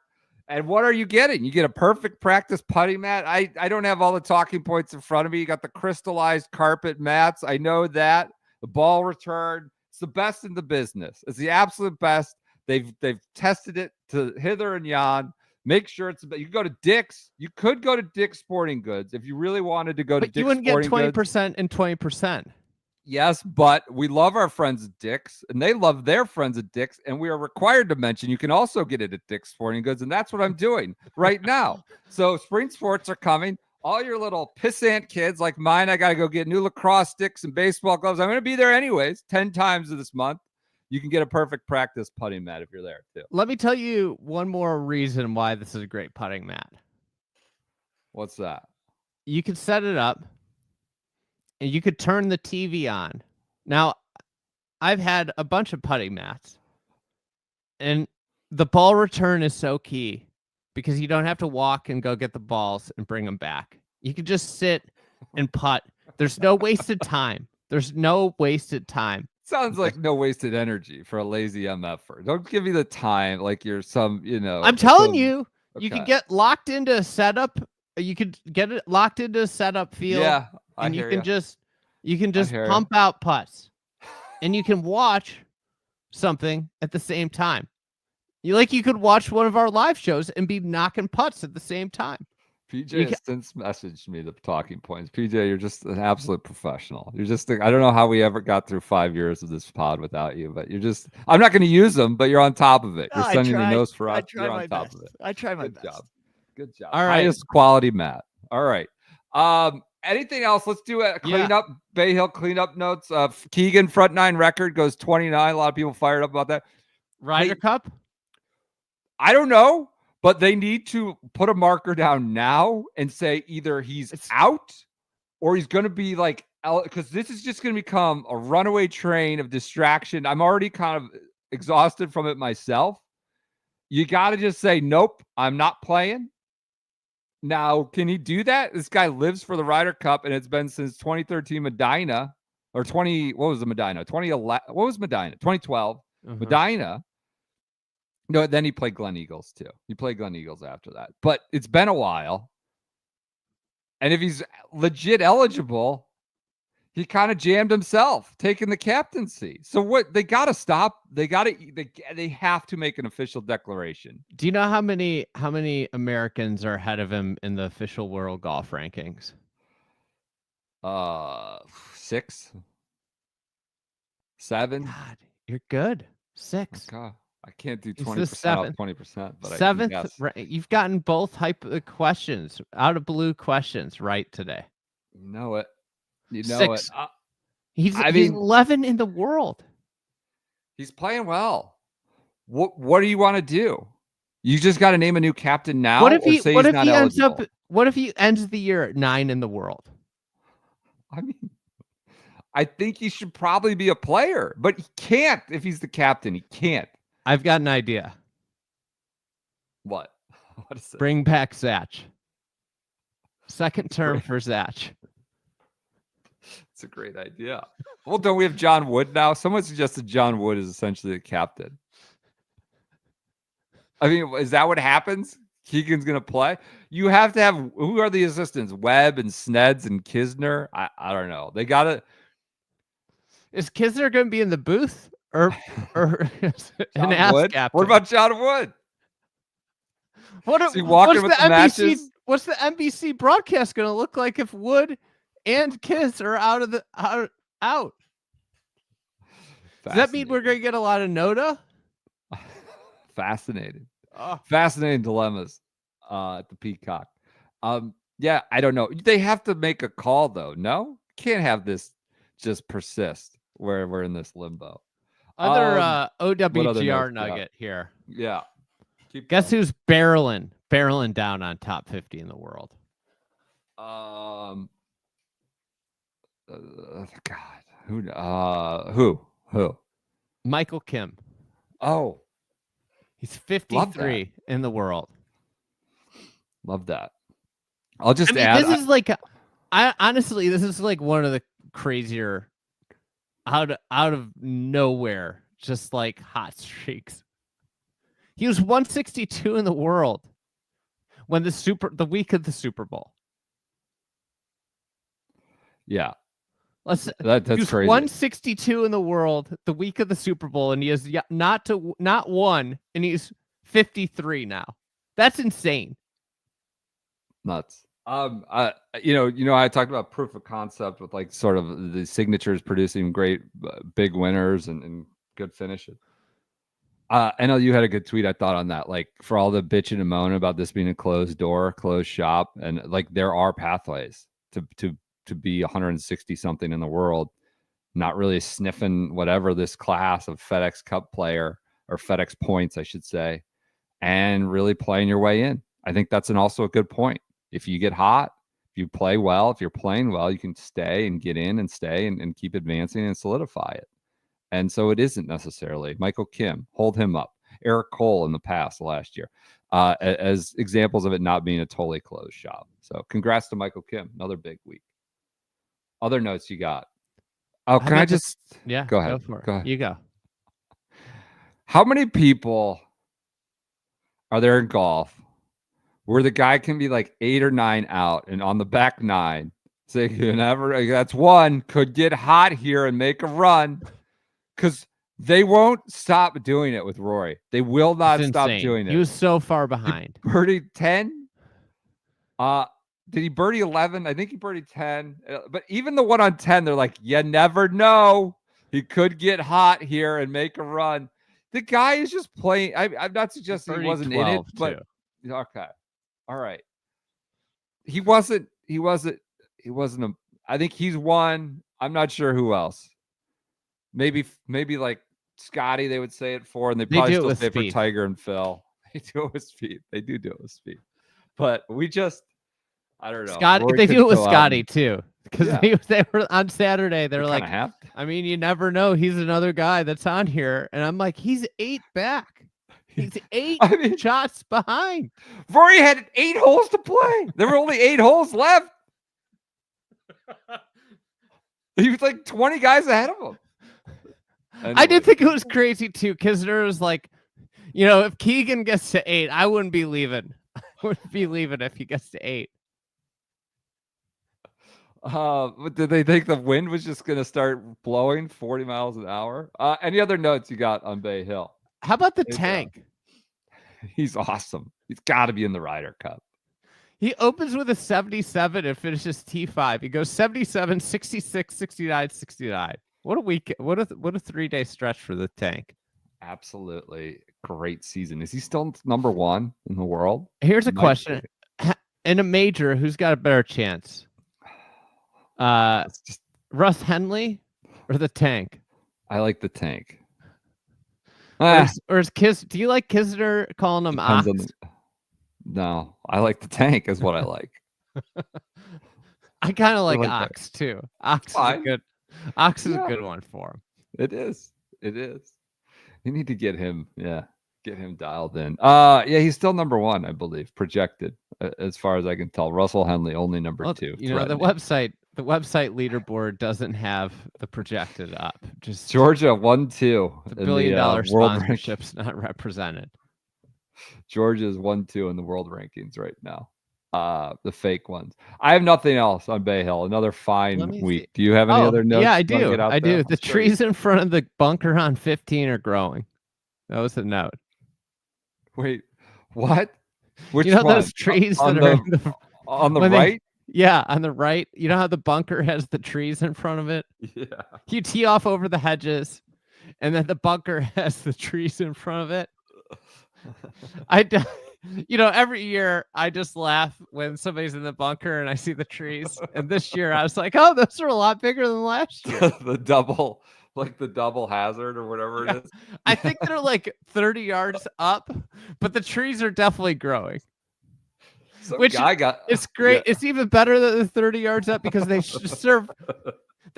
And what are you getting? You get a perfect practice putting mat. I don't have all the talking points in front of me. You got the crystallized carpet mats. I know that. The ball return. It's the best in the business. It's the absolute best. They've tested it to hither and yon. Make sure it's. You can go to Dick's. You could go to Dick's Sporting Goods if you really wanted to go to But Dick's you wouldn't get Sporting Goods. 20% and 20%. Yes, but we love our friends at Dick's, and they love their friends at Dick's, and we are required to mention you can also get it at Dick's Sporting Goods, and that's what I'm doing right now. So spring sports are coming. All your little pissant kids like mine, I got to go get new lacrosse sticks and baseball gloves. I'm going to be there anyways 10 times this month. You can get a perfect practice putting mat if you're there too. Let me tell you one more reason why this is a great putting mat. What's that? You could set it up and you could turn the TV on. Now, I've had a bunch of putting mats, and the ball return is so key because you don't have to walk and go get the balls and bring them back. You can just sit and putt. There's no wasted time. There's no wasted time. Sounds like no wasted energy for a lazy MFer. Don't give me the time like you're some, I'm telling you, okay. You can get locked into a setup. You could get it locked into a setup field. Yeah, and you can just pump out putts, and you can watch something at the same time. You could watch one of our live shows and be knocking putts at the same time. PJ has since messaged me the talking points. PJ, you're just an absolute professional. You're just, I don't know how we ever got through 5 years of this pod without you, but I'm not going to use them, but you're on top of it. You're sending me notes for us. You're on top of it. I try my best. Good job. All right. Highest quality mat. All right. Anything else? Let's do a cleanup. Bay Hill cleanup notes. Keegan front nine record goes 29. A lot of people fired up about that. Ryder Cup? I don't know. But they need to put a marker down now and say either he's out or he's going to be because this is just going to become a runaway train of distraction. I'm already kind of exhausted from it myself. You got to just say, nope, I'm not playing. Now, can he do that? This guy lives for the Ryder Cup, and it's been since 2013 Medina, or 20, what was the Medina? 2011, what was Medina? 2012 Medina. No, then he played Glen Eagles too. He played Glen Eagles after that. But it's been a while. And if he's legit eligible, he kind of jammed himself, taking the captaincy. So what they got to stop. They have to make an official declaration. Do you know how many Americans are ahead of him in the official world golf rankings? 6, 7. God, you're good. 6. Okay. I can't do 20% out 20%, but 7th. Right, you've gotten both questions, out of blue questions right today. You know it. You know 6. it. He's 11 in the world. He's playing well. What do you want to do? You just got to name a new captain now. What if he ends the year at 9 in the world? I mean, I think he should probably be a player, but he can't if he's the captain. He can't. I've got an idea. What? What is it? Bring back Zach. Second term for Zach. It's a great idea. Well, don't we have John Wood now? Someone suggested John Wood is essentially the captain. I mean, is that what happens? Keegan's going to play? You have to have, who are the assistants? Webb and Sneds and Kisner? I don't know. They got to. Is Kisner going to be in the booth? Or an ass captain? What about John Wood? What's the NBC broadcast going to look like if Wood and Kiss are out? Does that mean we're going to get a lot of Noda? Fascinating. Fascinating dilemmas at the Peacock. Yeah, I don't know. They have to make a call, though. No? Can't have this just persist where we're in this limbo. Other OWGR nugget here. Yeah. Guess who's barreling down on top 50 in the world? God. Who? Michael Kim. Oh. He's 53 in the world. Love that. I'll just add. This is honestly, this is like one of the crazier out of nowhere, just like hot streaks. He was 162 in the world when the week of the Super Bowl. Yeah. That's crazy. 162 in the world the week of the Super Bowl, and he has not won, and he's 53 now. That's insane. Nuts. I talked about proof of concept with like sort of the signatures producing great big winners and good finishes. I know you had a good tweet, I thought, on that. Like, for all the bitching and moaning about this being a closed door, closed shop, and like there are pathways to be 160 something in the world, not really sniffing whatever this class of FedEx Cup player or FedEx points, I should say, and really playing your way in. I think that's also a good point. If you get hot, if you play well, if you're playing well, you can stay and get in and stay and keep advancing and solidify it. And so it isn't necessarily Michael Kim, hold him up. Eric Cole in the past last year, as examples of it not being a totally closed shop. So congrats to Michael Kim. Another big week. Other notes you got? Oh, can I just? Yeah, go ahead. Go ahead. You go. How many people are there in golf where the guy can be like 8 or 9 out and on the back 9 say, you never, that's one, could get hot here and make a run? Because they won't stop doing it with Rory. They will not stop doing it. He was so far behind. Birdie 10? Did he birdie 11? I think he birdied 10. But even the one on 10, they're like, you never know. He could get hot here and make a run. The guy is just playing. I'm not suggesting he wasn't in it, but okay. All right. He wasn't. I think he's one. I'm not sure who else. Maybe like Scotty, they would say it for, and they probably still say it for Tiger and Phil. They do it with speed. They do it with speed. But I don't know. Scotty, they do it with Scotty too. Because they were on Saturday. They're like, I mean, you never know. He's another guy that's on here. And I'm like, he's 8 back. He's 8 shots behind. Rory had 8 holes to play. There were only 8 holes left. He was like 20 guys ahead of him. Anyway. I did think it was crazy too. Kisner was like, if Keegan gets to 8, I wouldn't be leaving. I wouldn't be leaving if he gets to 8. But did they think the wind was just going to start blowing 40 miles an hour? Any other notes you got on Bay Hill? How about the tank? He's awesome. He's got to be in the Ryder Cup. He opens with a 77 and finishes T5. He goes 77, 66, 69, 69. What a week. What a 3-day stretch for the tank. Absolutely great season. Is he still number 1 in the world? Here's a question. In a major, who's got a better chance? Russ Henley or the tank? I like the tank. Or is do you like Kisner calling him Ox? No, I like the tank is what I like. I kind of like Ox too. Ox is a good one for him. It is. You need to get him, get him dialed in. He's still number 1, I believe, projected, as far as I can tell. Russell Henley only number 2. The website leaderboard doesn't have the projected up. Just Georgia 1-2. The $1 billion sponsorship's not represented. Georgia is 1-2 in the world rankings right now. The fake ones. I have nothing else on Bay Hill. Another fine week. Do you have any other notes? Yeah, I do. I do. The trees in front of the bunker on 15 are growing. That was a note. Wait, what? Which one? Those trees on the right? Yeah, on the right. You know how the bunker has the trees in front of it? Yeah. You tee off over the hedges, and then the bunker has the trees in front of it. Every year I just laugh when somebody's in the bunker and I see the trees. And this year I was like, oh, those are a lot bigger than last year. the double hazard or whatever it is. I think they're like 30 yards up, but the trees are definitely growing. It's great. Yeah. It's even better than the 30 yards up because they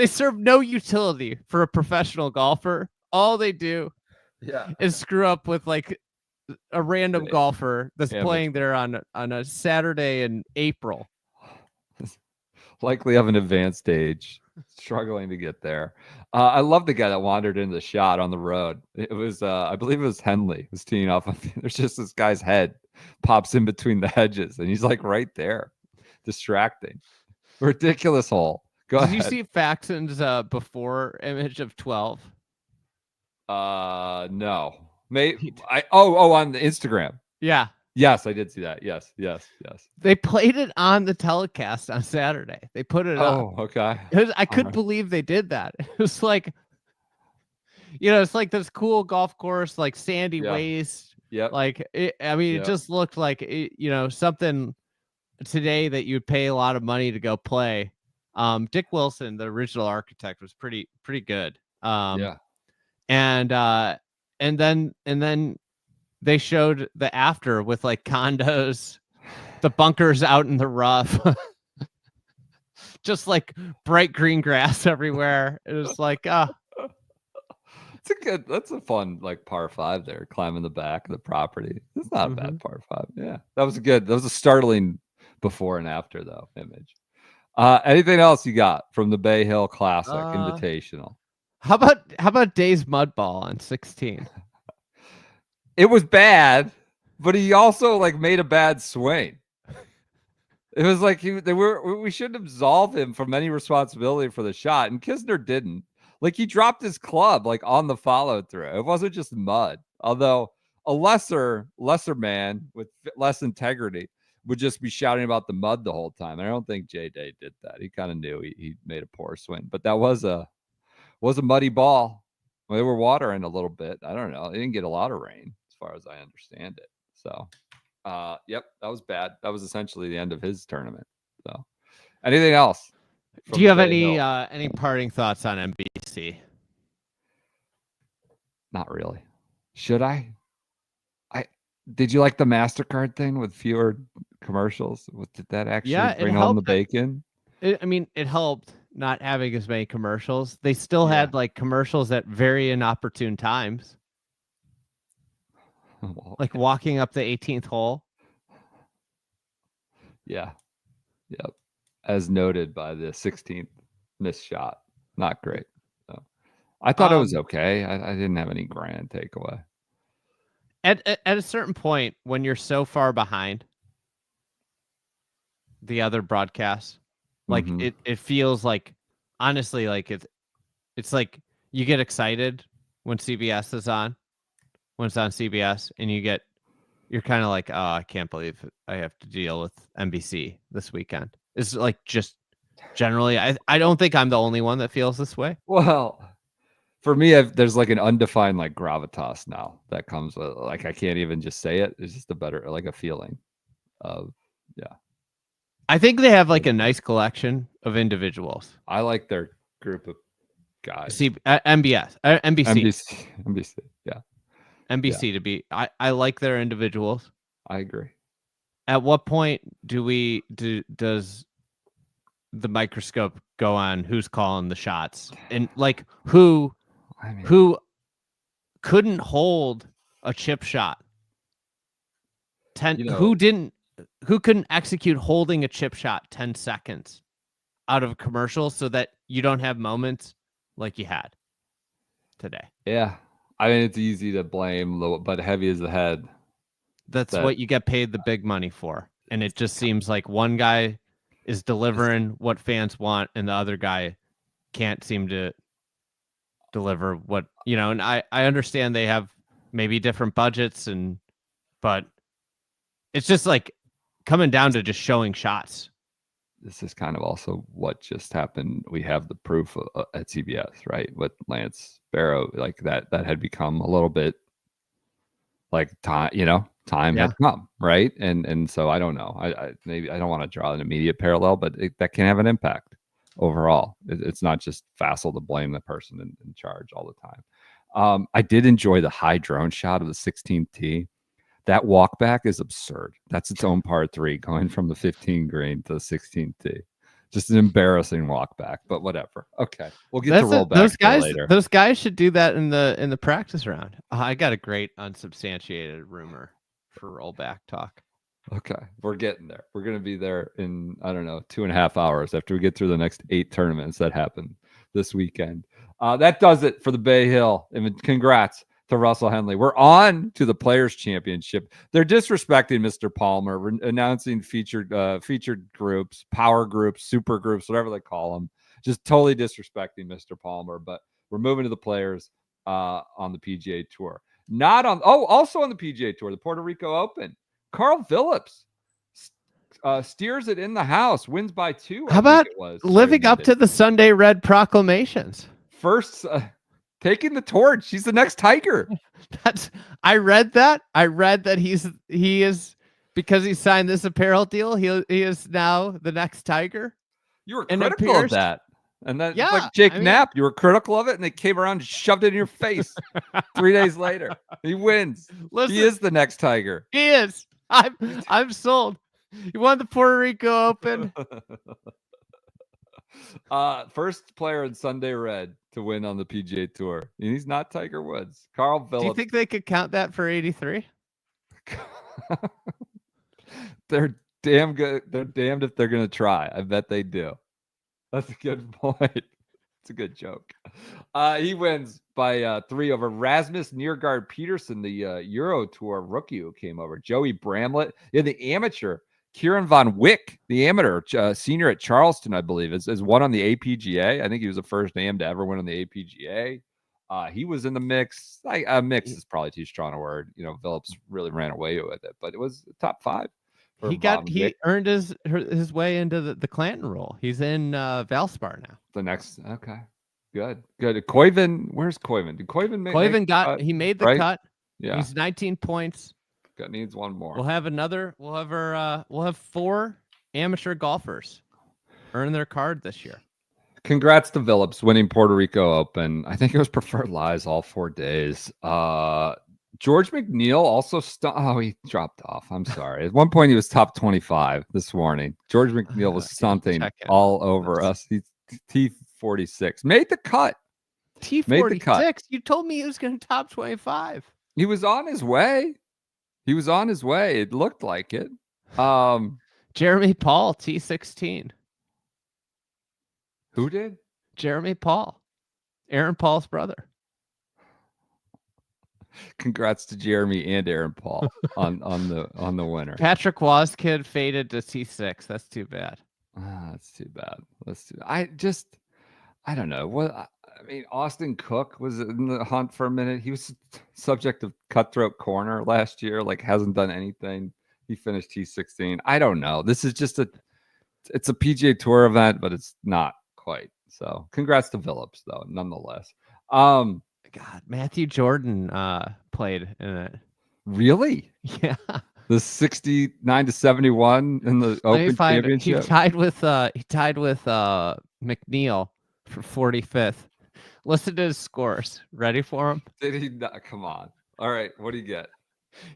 serve no utility for a professional golfer. All they do is screw up with like a random golfer that's playing there on a Saturday in April. Likely of an advanced age, struggling to get there. I love the guy that wandered into the shot on the road. It was, I believe it was Henley was teeing off. There's just this guy's head pops in between the hedges, and he's like right there, distracting. Ridiculous hole. Go ahead. Did you see Faxon's before image of 12? No. On the Instagram. Yeah. Yes, I did see that. Yes. They played it on the telecast on Saturday. They put it up. Oh, okay. I couldn't believe they did that. It was like, it's like this cool golf course, like sandy waste. Yep. Like, it just looked like, something today that you'd pay a lot of money to go play. Dick Wilson, the original architect, was pretty good. Yeah. And then they showed the after with like condos, the bunkers out in the rough, just like bright green grass everywhere. It was like, that's a fun like par 5 there, climbing the back of the property. It's not a bad par 5. Yeah, that was a startling before and after though image. Anything else you got from the Bay Hill Classic Invitational? How about Day's mud ball on 16? It was bad, but he also like made a bad swing. It was like we shouldn't absolve him from any responsibility for the shot, and Kisner didn't. Like he dropped his club like on the follow through. It wasn't just mud. Although a lesser man with less integrity would just be shouting about the mud the whole time. I don't think J Day did that. He kind of knew he made a poor swing, but that was a muddy ball. Well, they were watering a little bit. I don't know. They didn't get a lot of rain as far as I understand it. So, yep, that was bad. That was essentially the end of his tournament. So, anything else? Do you have any parting thoughts on NBC? Not really. Should I? Did you like the MasterCard thing with fewer commercials? Did that actually bring home the bacon? It helped not having as many commercials. They still had like commercials at very inopportune times. Well, like walking up the 18th hole. Yeah. Yep. As noted by the 16th missed shot. Not great. So, I thought it was okay. I didn't have any grand takeaway. At a certain point, when you're so far behind the other broadcasts, like it feels like, honestly, like it's like you get excited when CBS is on, when it's on CBS, and you're kind of like, oh, I can't believe I have to deal with NBC this weekend. It's like just generally, I don't think I'm the only one that feels this way. Well, for me, there's like an undefined like gravitas now that comes with like I can't even just say it. It's just a better like a feeling of I think they have like a nice collection of individuals. I like their group of guys. NBC, yeah. NBC to be. I like their individuals. I agree. At what point does the microscope go on who's calling the shots and like who couldn't hold a chip shot? Who couldn't execute holding a chip shot 10 seconds out of a commercial so that you don't have moments like you had today? Yeah. I mean, it's easy to blame, but heavy is the head. That's what you get paid the big money for. And it just seems like one guy is delivering what fans want and the other guy can't seem to deliver what, and I understand they have maybe different budgets but it's just like coming down to just showing shots. This is kind of also what just happened. We have the proof at CBS, right? With Lance Barrow, like that had become a little bit like time, time had come, right? And so I don't know. I maybe I don't want to draw an immediate parallel, but that can have an impact overall. It's not just facile to blame the person in charge all the time. I did enjoy the high drone shot of the 16th tee. That walk back is absurd. That's its own par 3 going from the 15 green to the 16th tee. Just an embarrassing walk back, but whatever. Okay, we'll get to roll back later. Those guys should do that in the practice round. I got a great unsubstantiated rumor for rollback talk. Okay, we're getting there. We're going to be there in, I don't know, 2.5 hours after we get through the next 8 tournaments that happen this weekend. That does it for the Bay Hill. And congrats to Russell Henley. We're on to the Players Championship. They're disrespecting Mr. Palmer. We're announcing featured groups, power groups, super groups, whatever they call them. Just totally disrespecting Mr. Palmer. But we're moving to the Players on the PGA Tour. Also on the PGA Tour, the Puerto Rico Open. Carl Phillips steers it in the house, wins by 2. How about it was living up to the Sunday Red proclamations? First, taking the torch. He's the next Tiger. I read that. I read that he is because he signed this apparel deal. He is now the next Tiger. You were critical of that. And then yeah, like Jake Knapp, you were critical of it, and they came around and shoved it in your face 3 days later. He wins. Listen, he is the next Tiger. He is. I'm sold. He won the Puerto Rico Open. First player in Sunday Red to win on the PGA Tour. And he's not Tiger Woods. Carl Phillips. Do you think they could count that for 83? They're damn good. They're damned if they're going to try. I bet they do. That's a good point. It's a good joke. He wins by 3 over Rasmus Nørgaard Peterson, the Euro Tour rookie who came over. Joey Bramlett. Yeah, the amateur. Kieran Von Wick, the amateur, senior at Charleston, I believe, is won on the APGA. I think he was the first name to ever win on the APGA. He was in the mix. Mix is probably too strong a word. Phillips really ran away with it, but it was top 5. He earned his way into the Clanton role. He's in Valspar now. The next, okay, good. Koiven, where's Koiven? Did Koiven make? Koiven cut? He made the cut. Yeah, he's 19 points. Needs one more. We'll have 4 amateur golfers earn their card this year. Congrats to Phillips winning Puerto Rico Open. I think it was preferred lies all 4 days. George McNeil also he dropped off. I'm sorry. At one point he was top 25 this morning. George McNeil was stunting all over us. He's T46. Made the cut. T46. You told me he was going to top 25. He was on his way. It looked like it. Jeremy Paul, T16. Who did? Jeremy Paul. Aaron Paul's brother. Congrats to Jeremy and Aaron Paul on the winner. Patrick Waskid faded to T6. That's too bad. That's too bad. I don't know. Austin Cook was in the hunt for a minute. He was subject of cutthroat corner last year. Hasn't done anything. He finished T16. I don't know. This is just it's a PGA Tour event, but it's not quite. So congrats to Phillips though, nonetheless. God, Matthew Jordan played in it. Really? Yeah. The 69-71 in the Open Championship. He tied with McNeil for 45th. Listen to his scores. Ready for him? Did he not? Come on. All right. What do you get?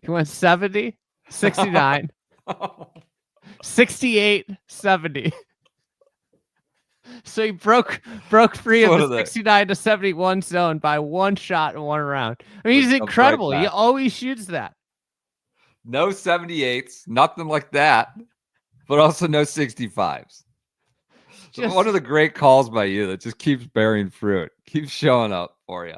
He went 70, 69, 68, 70. So he broke free of the 69 to 71 zone by 1 shot in 1 round. He's incredible. He always shoots that. No 78s, nothing like that, but also no 65s. One of the great calls by you that just keeps bearing fruit, keeps showing up for you.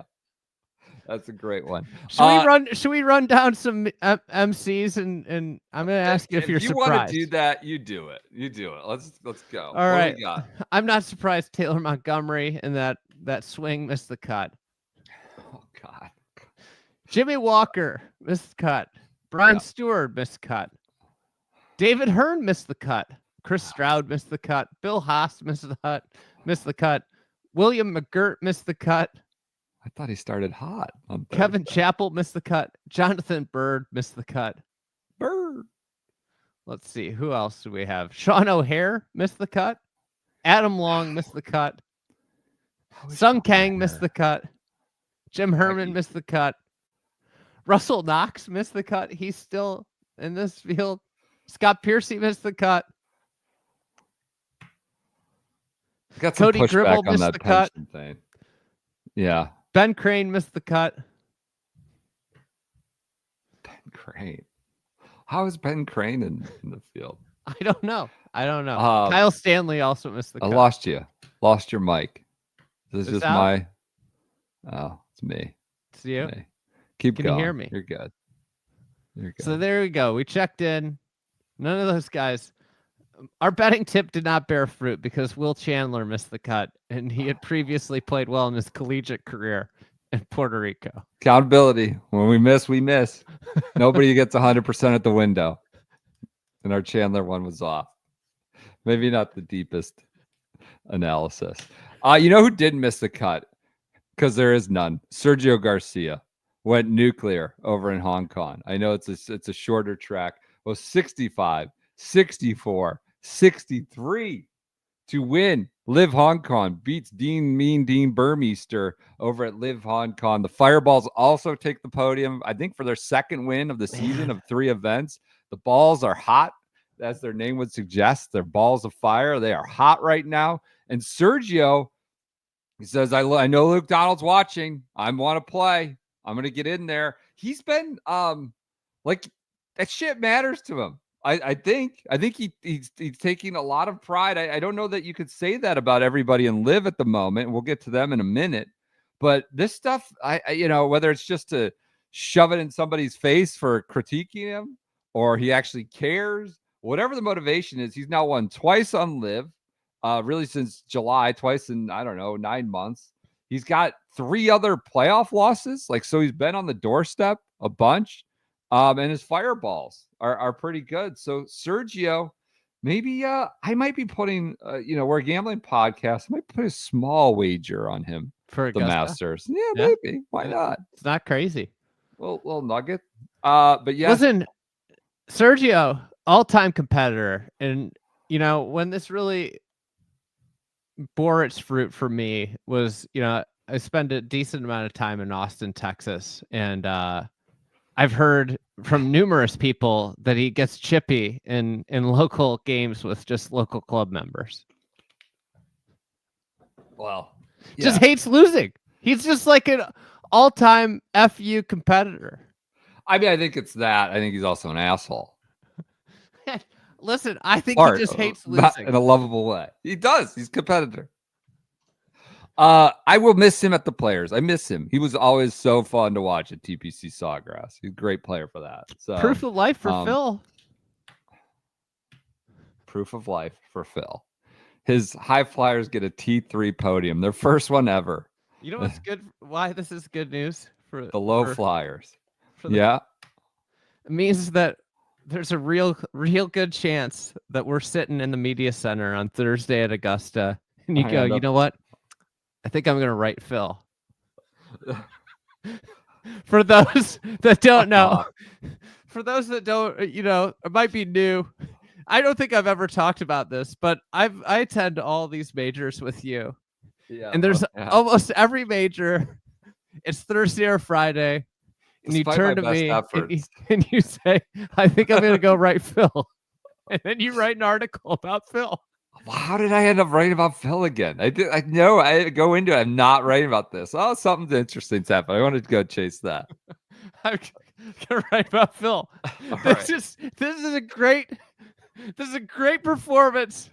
That's a great one. Should we run down some MCs and I'm going to ask you if you're surprised. If you want to do that, you do it. Let's go. All right. I'm not surprised Taylor Montgomery and that swing missed the cut. Oh God. Jimmy Walker missed the cut. Brian Stewart missed the cut. David Hearn missed the cut. Chris Stroud missed the cut. Bill Haas missed the cut. William McGirt missed the cut. I thought he started hot. Kevin Chappell missed the cut. Jonathan Bird missed the cut. Bird. Let's see. Who else do we have? Sean O'Hare missed the cut. Adam Long missed the cut. Sung Kang missed the cut. Jim Herman missed the cut. Russell Knox missed the cut. He's still in this field. Scott Piercy missed the cut. Got some Cody Gribble missed the cut. Thing. Yeah. Ben Crane missed the cut. Ben Crane. How is Ben Crane in the field? I don't know. Kyle Stanley also missed the cut. I lost you. Lost your mic. This is just out? my... Oh, it's me. It's you? Me. Keep Can going. you hear me? You're good. So there we go. We checked in. None of those guys. Our betting tip did not bear fruit because Will Chandler missed the cut, and he had previously played well in his collegiate career in Puerto Rico. Accountability. When we miss, we miss. Nobody gets 100% at the window. and our Chandler one was off. Maybe not the deepest analysis. You know who didn't miss the cut? Because there is none. Sergio Garcia went nuclear over in Hong Kong. I know it's a shorter track. Well, 65, 64, 63 to win. LIV Hong Kong beats Dean Burmeister over at LIV Hong Kong. The Fireballs also take the podium, I think, for their second win of the season of 3 events. The balls are hot, as their name would suggest. They're balls of fire. They are hot right now. And Sergio, he says, I know Luke Donald's watching. I want to play. I'm going to get in there. He's been like, that shit matters to him. I think he's taking a lot of pride. I don't know that you could say that about everybody in LIV at the moment. We'll get to them in a minute. But this stuff, I whether it's just to shove it in somebody's face for critiquing him or he actually cares, whatever the motivation is, he's now won twice on LIV, really since July, twice in, 9 months. He's got 3 other playoff losses. So he's been on the doorstep a bunch. And his fireballs are pretty good. So Sergio, maybe I might be putting, we're a gambling podcast. I might put a small wager on him for the Augusta. Masters. Yeah, maybe. Why not? It's not crazy. Little nugget. But yeah. Listen, Sergio, all-time competitor. And, when this really bore its fruit for me was, I spent a decent amount of time in Austin, Texas. And I've heard from numerous people that he gets chippy in local games with just local club members. Well, just hates losing. He's just like an all-time FU competitor. I mean, I think it's that. I think he's also an asshole. Listen, I think he just hates losing in a lovable way. He does. He's a competitor. I will miss him at the Players. I miss him. He was always so fun to watch at TPC Sawgrass. He's a great player for that. So proof of life for Phil. Proof of life for Phil. His High Flyers get a T3 podium, their first one ever. You know what's good? Why this is good news for the Low Flyers? It means that there's a real good chance that we're sitting in the media center on Thursday at Augusta, and you go, you know what? I think I'm going to write Phil. For those that don't know, it might be new. I don't think I've ever talked about this, but I attend all these majors with you. Yeah, and there's almost every major. It's Thursday or Friday, and you turn to me and you say, I think I'm going to go write Phil. And then you write an article about Phil. How did I end up writing about Phil again? I go into it. I'm not writing about this. Oh, something interesting's happened. I wanted to go chase that. I'm gonna write about Phil. This is a great performance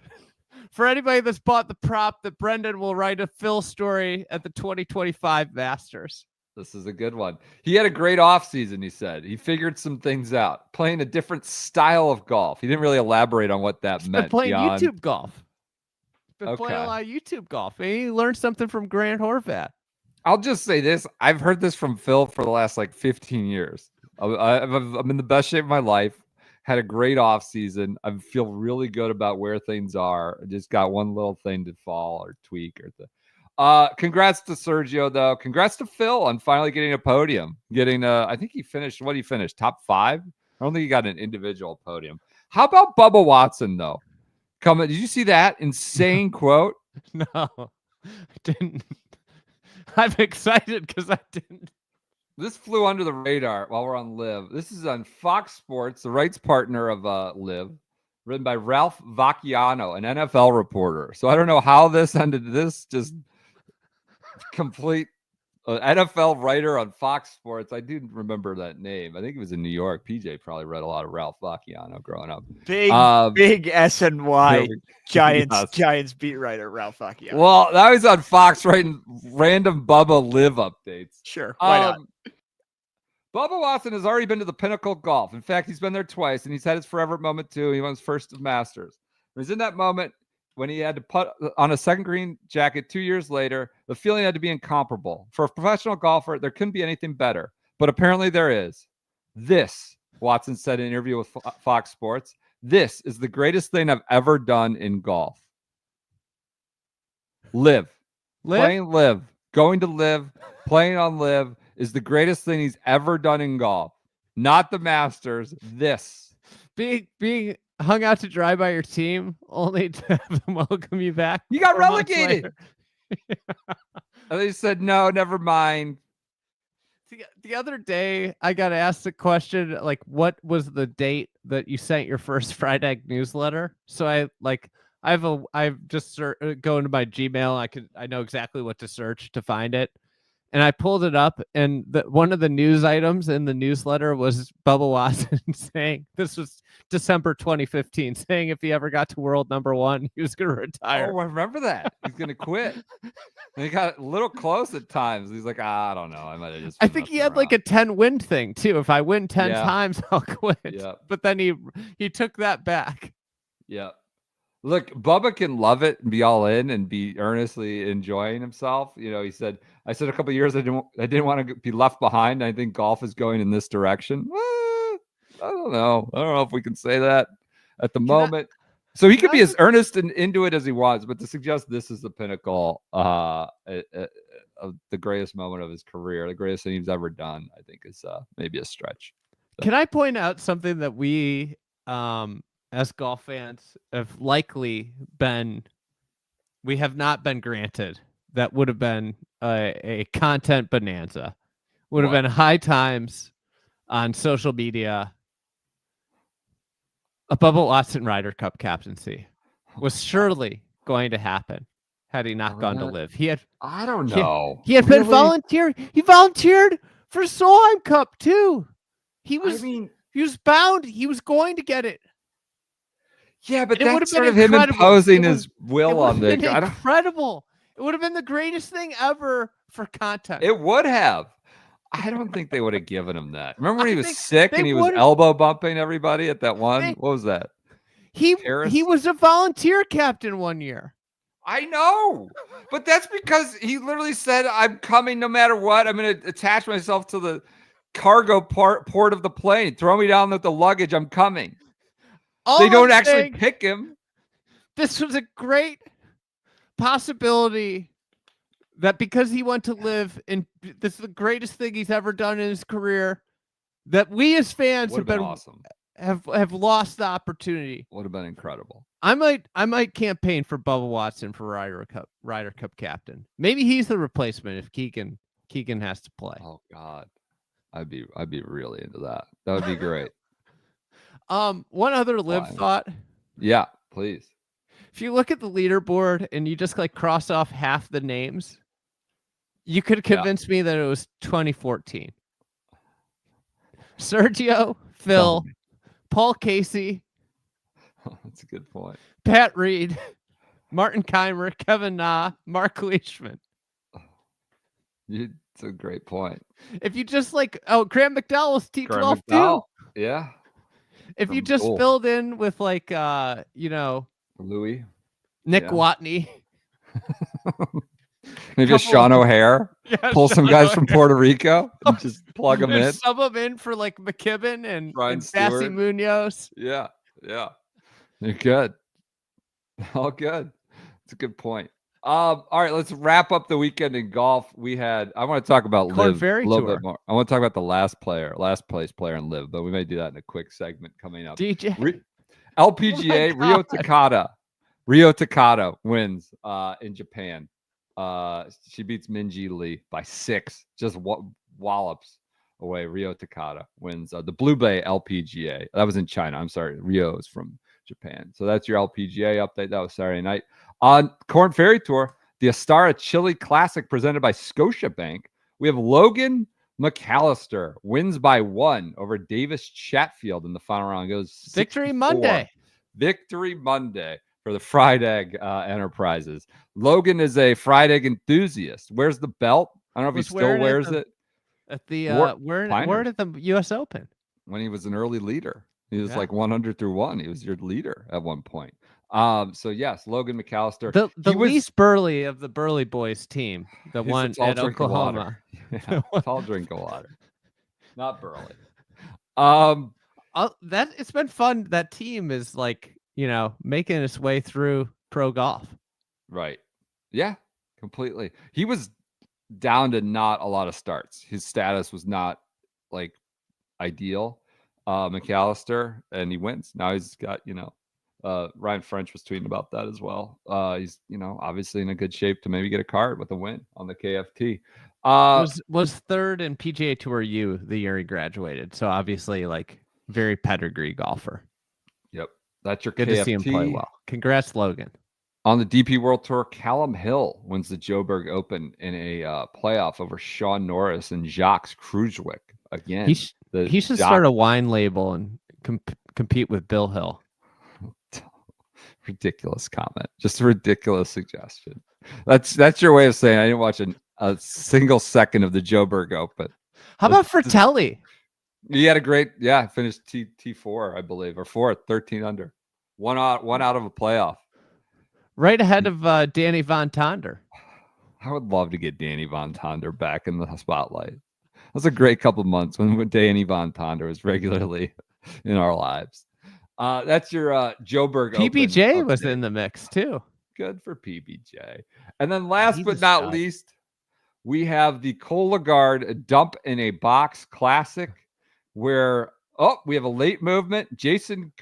for anybody that's bought the prop that Brendan will write a Phil story at the 2025 Masters. This is a good one. He had a great offseason, he said. He figured some things out, playing a different style of golf. He didn't really elaborate on what that meant. Playing YouTube golf. Been playing a lot of YouTube golf. Maybe he learned something from Grant Horvat. I'll just say this. I've heard this from Phil for the last 15 years. I'm in the best shape of my life. Had a great offseason. I feel really good about where things are. I just got one little thing to fall or tweak or congrats to Sergio, though. Congrats to Phil on finally getting a podium. I think he finished, what did he finish? Top 5? I don't think he got an individual podium. How about Bubba Watson, though? Did you see that insane quote? No, I didn't. I'm excited because I didn't. This flew under the radar while we're on LIV. This is on Fox Sports, the rights partner of LIV. Written by Ralph Vacchiano, an NFL reporter. So I don't know how this ended. This just complete NFL writer on Fox Sports. I do remember that name. I think it was in New York. PJ probably read a lot of Ralph Vacchiano growing up. Big SNY Giants beat writer Ralph Vacchiano. Well, that was on Fox writing random Bubba LIV updates. Sure, why not? Bubba Watson has already been to the Pinnacle Golf. In fact, he's been there twice, and he's had his forever moment too. He won his first of Masters. It was in that moment when he had to put on a second green jacket 2 years later. The feeling had to be incomparable. For a professional golfer, there couldn't be anything better. But apparently there is. This, Watson said in an interview with Fox Sports, This is the greatest thing I've ever done in golf. Liv. Playing Liv. Going to Liv. Playing on Liv is the greatest thing he's ever done in golf. Not the Masters. This. Being hung out to dry by your team, only to have them welcome you back. You got 4 months relegated. later. And they said, no, never mind. The other day, I got asked the question, like, what was the date that you sent your first Fried Egg newsletter? So I've just go into my Gmail. I know exactly what to search to find it. And I pulled it up, and one of the news items in the newsletter was Bubba Watson saying, this was December 2015, saying if he ever got to world #1, he was going to retire. Oh, I remember that. He's going to quit. And he got a little close at times. He's like, I don't know. I might have just. I think he had like a 10-win thing too. If I win 10 times, I'll quit. Yeah. But then he took that back. Yeah. Look, Bubba can love it and be all in and be earnestly enjoying himself. You know, he said, I said a couple of years I didn't want to be left behind. I think golf is going in this direction. I don't know. I don't know if we can say that at the moment. So he could be as earnest and into it as he wants, but to suggest this is the pinnacle of the greatest moment of his career, the greatest thing he's ever done, I think is maybe a stretch. Can I point out something that we as golf fans have not been granted? That would have been a content bonanza. Would have been high times on social media. A Bubba Watson Ryder Cup captaincy was surely going to happen had he not gone to Liv. I don't know. He had been volunteering. He volunteered for Solheim Cup too. He was bound. He was going to get it. Yeah, but that's sort of him imposing his will on the. Incredible. It would have been the greatest thing ever for content. It would have. I don't think they would have given him that. Remember when he was sick and he was elbow bumping everybody at that one? What was that? He was a volunteer captain one year. I know, but that's because he literally said, I'm coming no matter what. I'm going to attach myself to the cargo port of the plane. Throw me down with the luggage. I'm coming. They don't actually pick him. This was a great possibility that because he went to Liv, and this is the greatest thing he's ever done in his career, that we as fans have lost the opportunity. Would have been incredible. I might campaign for Bubba Watson for Ryder Cup captain. Maybe he's the replacement if Keegan has to play. Oh God, I'd be really into that. That would be great. One other Liv thought. Yeah, please. If you look at the leaderboard and you just like cross off half the names, you could convince me that it was 2014. Sergio, Phil, Paul Casey. That's a good point. Pat Reed, Martin Keimer, Kevin Na, Mark Leishman. It's a great point. If you just Graham McDowell was T12 too. Yeah. If you just filled in with Louis, Nick Watney, maybe a Sean O'Hare, pull some guys from Puerto Rico and just plug them in. Sub them in for like McKibben and Sassy Munoz. Yeah. They're good. All good. It's a good point. All right, let's wrap up the weekend in golf. I want to talk about Liv a little bit more. I want to talk about the last place player in Liv, but we may do that in a quick segment coming up. DJ LPGA, Rio Takada wins in Japan. She beats Minji Lee by 6, just wallops away. Rio Takada wins the Blue Bay LPGA. That was in China. I'm sorry, Rio is from Japan. So that's your LPGA update. That was Saturday night. On Corn Ferry Tour, the Astara Chile Classic presented by Scotiabank. We have Logan McAllister wins by 1 over Davis Chatfield in the final round. It goes Victory Monday. Victory Monday for the Fried Egg Enterprises. Logan is a fried egg enthusiast. Wears the belt. I don't know if he still wears it. At the where at the U.S. Open when he was an early leader. He was like 100 through 1. He was your leader at one point. So yes, Logan McAllister, the least burly of the Burly Boys team, the one at Oklahoma. Yeah, tall drink of water, not burly. that it's been fun. That team is like, making its way through pro golf. Right. Yeah, completely. He was down to not a lot of starts. His status was not like ideal. McAllister, and he wins. Now he's got, Ryan French was tweeting about that as well. He's, obviously in a good shape to maybe get a card with a win on the KFT. Was third in PGA Tour U the year he graduated. So obviously like very pedigree golfer. Yep. That's your Good KFT. to see him play well. Congrats, Logan. On the DP World Tour, Callum Hill wins the Joburg Open in a playoff over Sean Norris and Jacques Krujewicz. Again, he should start a wine label and compete with Bill Hill. Ridiculous comment. Just a ridiculous suggestion. That's your way of saying I didn't watch a single second of the Joburg Open. How about Fratelli? He had a great, finished T4, I believe, or fourth, 13 under. One out of a playoff. Right ahead of Danny Von Tonder. I would love to get Danny Von Tonder back in the spotlight. It was a great couple of months when Danny Von Tonder was regularly in our lives. That's your Joburg Open. PBJ was in the mix too. Good for PBJ. And then last but not least, we have the Cologuard Dump in a Box Classic, where we have a late movement. Jason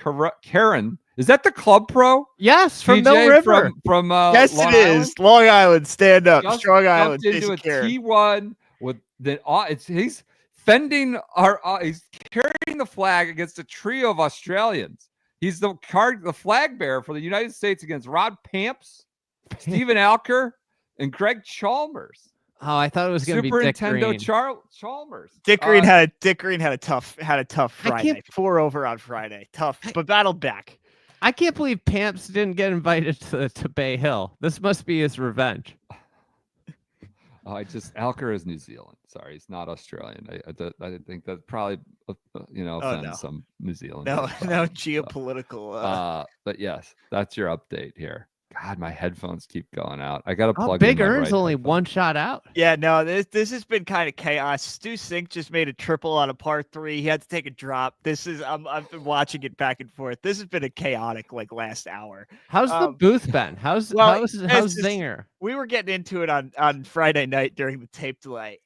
Karen. Is that the Club Pro? Yes, from Mill River. From yes, Long it Island? is. Long Island, stand up. Just Strong Island. into a T1 with he's fending he's carrying the flag against a trio of Australians. He's the flag bearer for the United States against Rod Pamps, Stephen Alker, and Greg Chalmers. Oh, I thought it was going to be Dick Green. Chalmers. Dick Green had a tough Friday. 4 over on Friday. Tough, but battled back. I can't believe Pamps didn't get invited to Bay Hill. This must be his revenge. Alker is New Zealand. Sorry, he's not Australian. I think that probably offends some New Zealand. No geopolitical. But yes, that's your update here. God, my headphones keep going out. I got to plug. Big Earn's only one shot out. Yeah, no, this has been kind of chaos. Stu Sink just made a triple on a par 3. He had to take a drop. I've been watching it back and forth. This has been a chaotic last hour. How's the booth been? How's Zinger? We were getting into it on Friday night during the tape delay.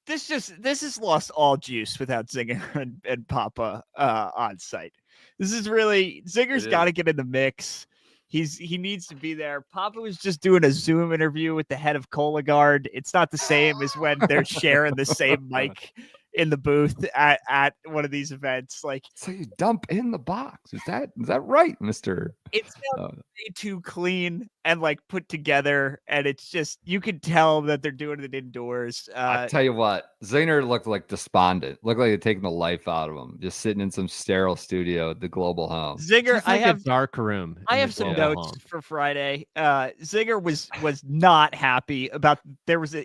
This has lost all juice without Zinger and Papa on site. This is really Zinger's got to get in the mix. He needs to be there. Papa was just doing a Zoom interview with the head of Cologuard. It's not the same as when they're sharing the same mic in the booth at one of these events. So you dump in the box. Is that right, Mr.? It's way too clean and put together, and it's just you can tell that they're doing it indoors. I tell you what, Zinger looked like despondent. Looked like they'd taken the life out of him, just sitting in some sterile studio at the Global Home. Zinger, I have a dark room. I have some notes for Friday. Zinger was not happy about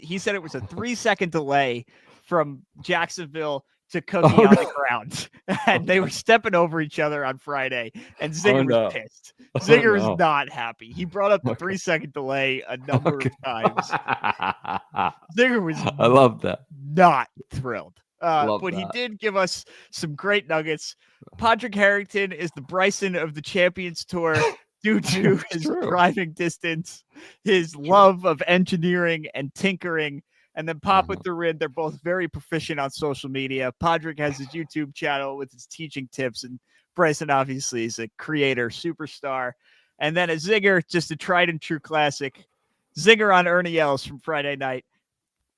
he said it was a 3-second delay from Jacksonville to Cookie on the ground, and they were stepping over each other on Friday, and Zinger was pissed. Zinger is not happy. He brought up the 3-second delay a number of times. Zinger was I love that. Not thrilled. But he did give us some great nuggets. Padraig Harrington is the Bryson of the Champions Tour due to his driving distance, his love of engineering and tinkering. And then Papa threw in, they're both very proficient on social media. Padraig has his YouTube channel with his teaching tips, and Bryson obviously is a creator, superstar. And then a Zinger, just a tried and true classic. Zinger on Ernie Els from Friday night.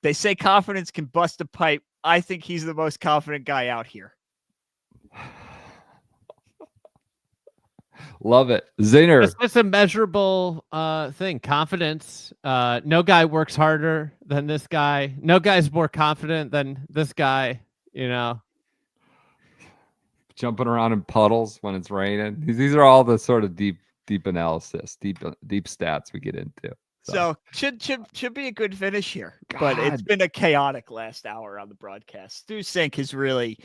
They say confidence can bust a pipe. I think he's the most confident guy out here. Love it. Zinger. It's a measurable thing. Confidence. No guy works harder than this guy. No guy's more confident than this guy, Jumping around in puddles when it's raining. These are all the sort of deep analysis, deep stats we get into. So should be a good finish here. God. But it's been a chaotic last hour on the broadcast. Stu Sink has really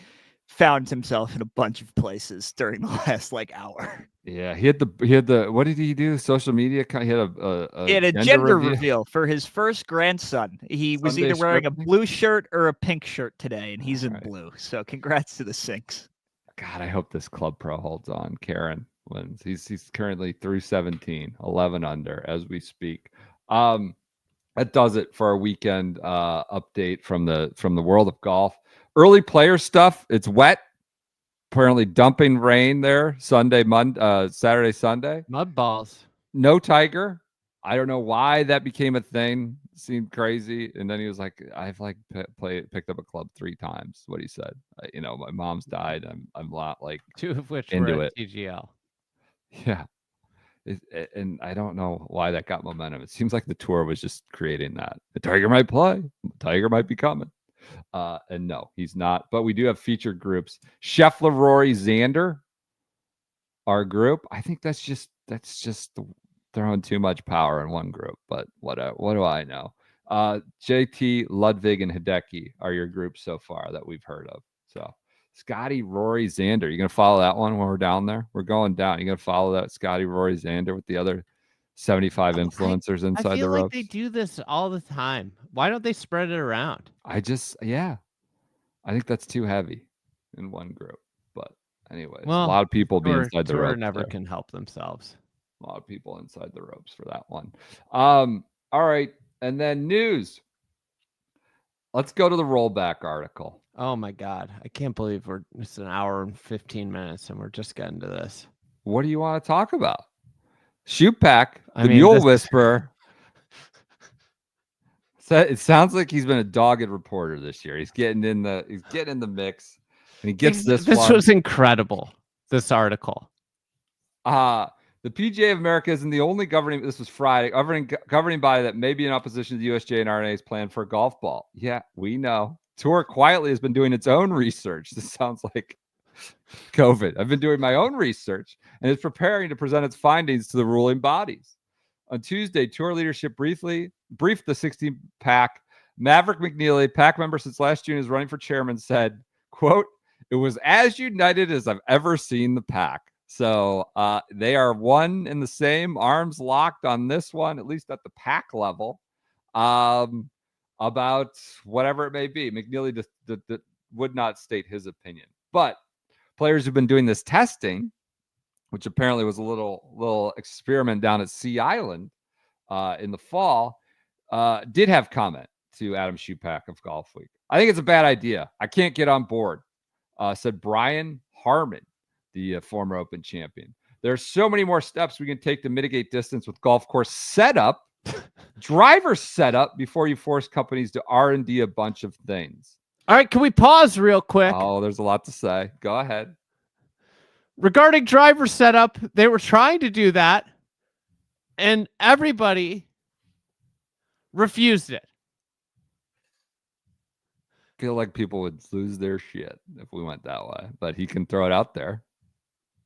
found himself in a bunch of places during the last hour. Yeah, he had the what did he do? Social media. He had a gender reveal for his first grandson. He was either wearing a blue shirt or a pink shirt today, and he's in blue. So congrats to the Sinks. God, I hope this Club Pro holds on. Karen wins. He's currently through 17, 11 under as we speak. That does it for our weekend update from the world of golf. Early player stuff. It's wet. Apparently dumping rain there Saturday, Sunday. Mud balls. No Tiger. I don't know why that became a thing. Seemed crazy. And then he was like, "I've like picked up a club 3 times." What he said. My mom's died. I'm not like 2 of which into were it. at TGL. Yeah. And I don't know why that got momentum. It seems like the tour was just creating that. The Tiger might play. Tiger might be coming. And no, he's not. But we do have featured groups. Scheffler, Rory, Xander, our group. I think that's just throwing too much power in one group. But what do I know? JT, Ludwig, and Hideki are your groups so far that we've heard of. So Scotty, Rory, Xander. You gonna follow that one when we're down there? We're going down. You gonna follow that Scotty, Rory, Xander with the other 75 influencers inside I feel the like ropes? they do this all the time. Why don't they spread it around? I think that's too heavy in one group. But anyways, a lot of people be inside the ropes. Never there. can help themselves. A lot of people inside the ropes for that one. All right, and then news. Let's go to the rollback article. Oh my God. I can't believe it's an hour and 15 minutes and we're just getting to this. What do you want to talk about? Shootpack, Mule Whisperer. So it sounds like he's been a dogged reporter this year. He's getting in the mix, and he gets this one. This was incredible. This article. The PGA of America isn't the only governing. This was Friday. Governing body that may be in opposition to the USGA and R&A's plan for a golf ball. Yeah, we know. Tour quietly has been doing its own research. This sounds like COVID. I've been doing my own research and is preparing to present its findings to the ruling bodies. On Tuesday, Tour leadership briefed the 16-pack. Maverick McNeely, PAC member since last June, is running for chairman, said, quote, "It was as united as I've ever seen the PAC." So they are one and the same, arms locked on this one, at least at the PAC level, about whatever it may be. McNeely just would not state his opinion. But players who've been doing this testing, which apparently was a little experiment down at Sea Island in the fall, did have comment to Adam Schupak of Golf Week. I think it's a bad idea. I can't get on board, said Brian Harmon, the former Open champion. There are so many more steps we can take to mitigate distance with golf course setup, driver setup, before you force companies to R&D a bunch of things. All right, can we pause real quick? Oh, there's a lot to say. Go ahead. Regarding driver setup, they were trying to do that, and everybody refused it. I feel like people would lose their shit if we went that way, but he can throw it out there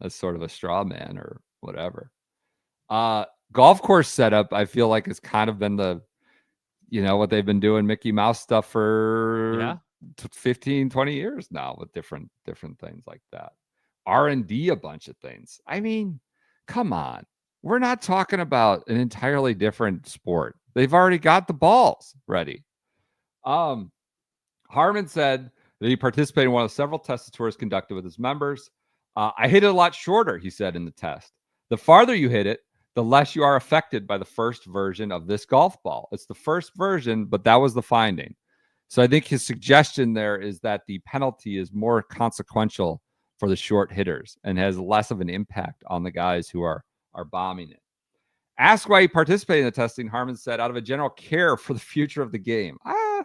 as sort of a straw man or whatever. Golf course setup, I feel like has kind of been what they've been doing Mickey Mouse stuff for 15, 20 years now with different things like that. R&D a bunch of things. I mean, come on. We're not talking about an entirely different sport. They've already got the balls ready. Harmon said that he participated in one of several test tours conducted with his members. I hit it a lot shorter, he said in the test. The farther you hit it, the less you are affected by the first version of this golf ball. It's the first version, but that was the finding. So I think his suggestion there is that the penalty is more consequential for the short hitters and has less of an impact on the guys who are bombing it. Asked why he participated in the testing, Harmon said, out of a general care for the future of the game. I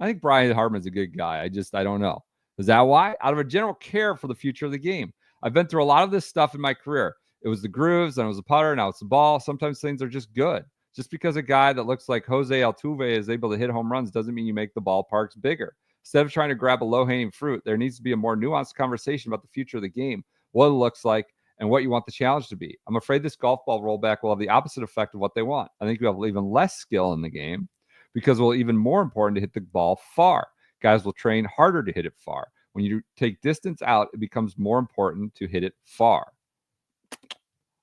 think Brian Harmon's a good guy. I don't know. Is that why? Out of a general care for the future of the game. I've been through a lot of this stuff in my career. It was the grooves, and it was the putter, now it's the ball. Sometimes things are just good. Just because a guy that looks like Jose Altuve is able to hit home runs doesn't mean you make the ballparks bigger. Instead of trying to grab a low-hanging fruit, there needs to be a more nuanced conversation about the future of the game, what it looks like, and what you want the challenge to be. I'm afraid this golf ball rollback will have the opposite effect of what they want. I think you have even less skill in the game because it will be even more important to hit the ball far. Guys will train harder to hit it far. When you take distance out, it becomes more important to hit it far.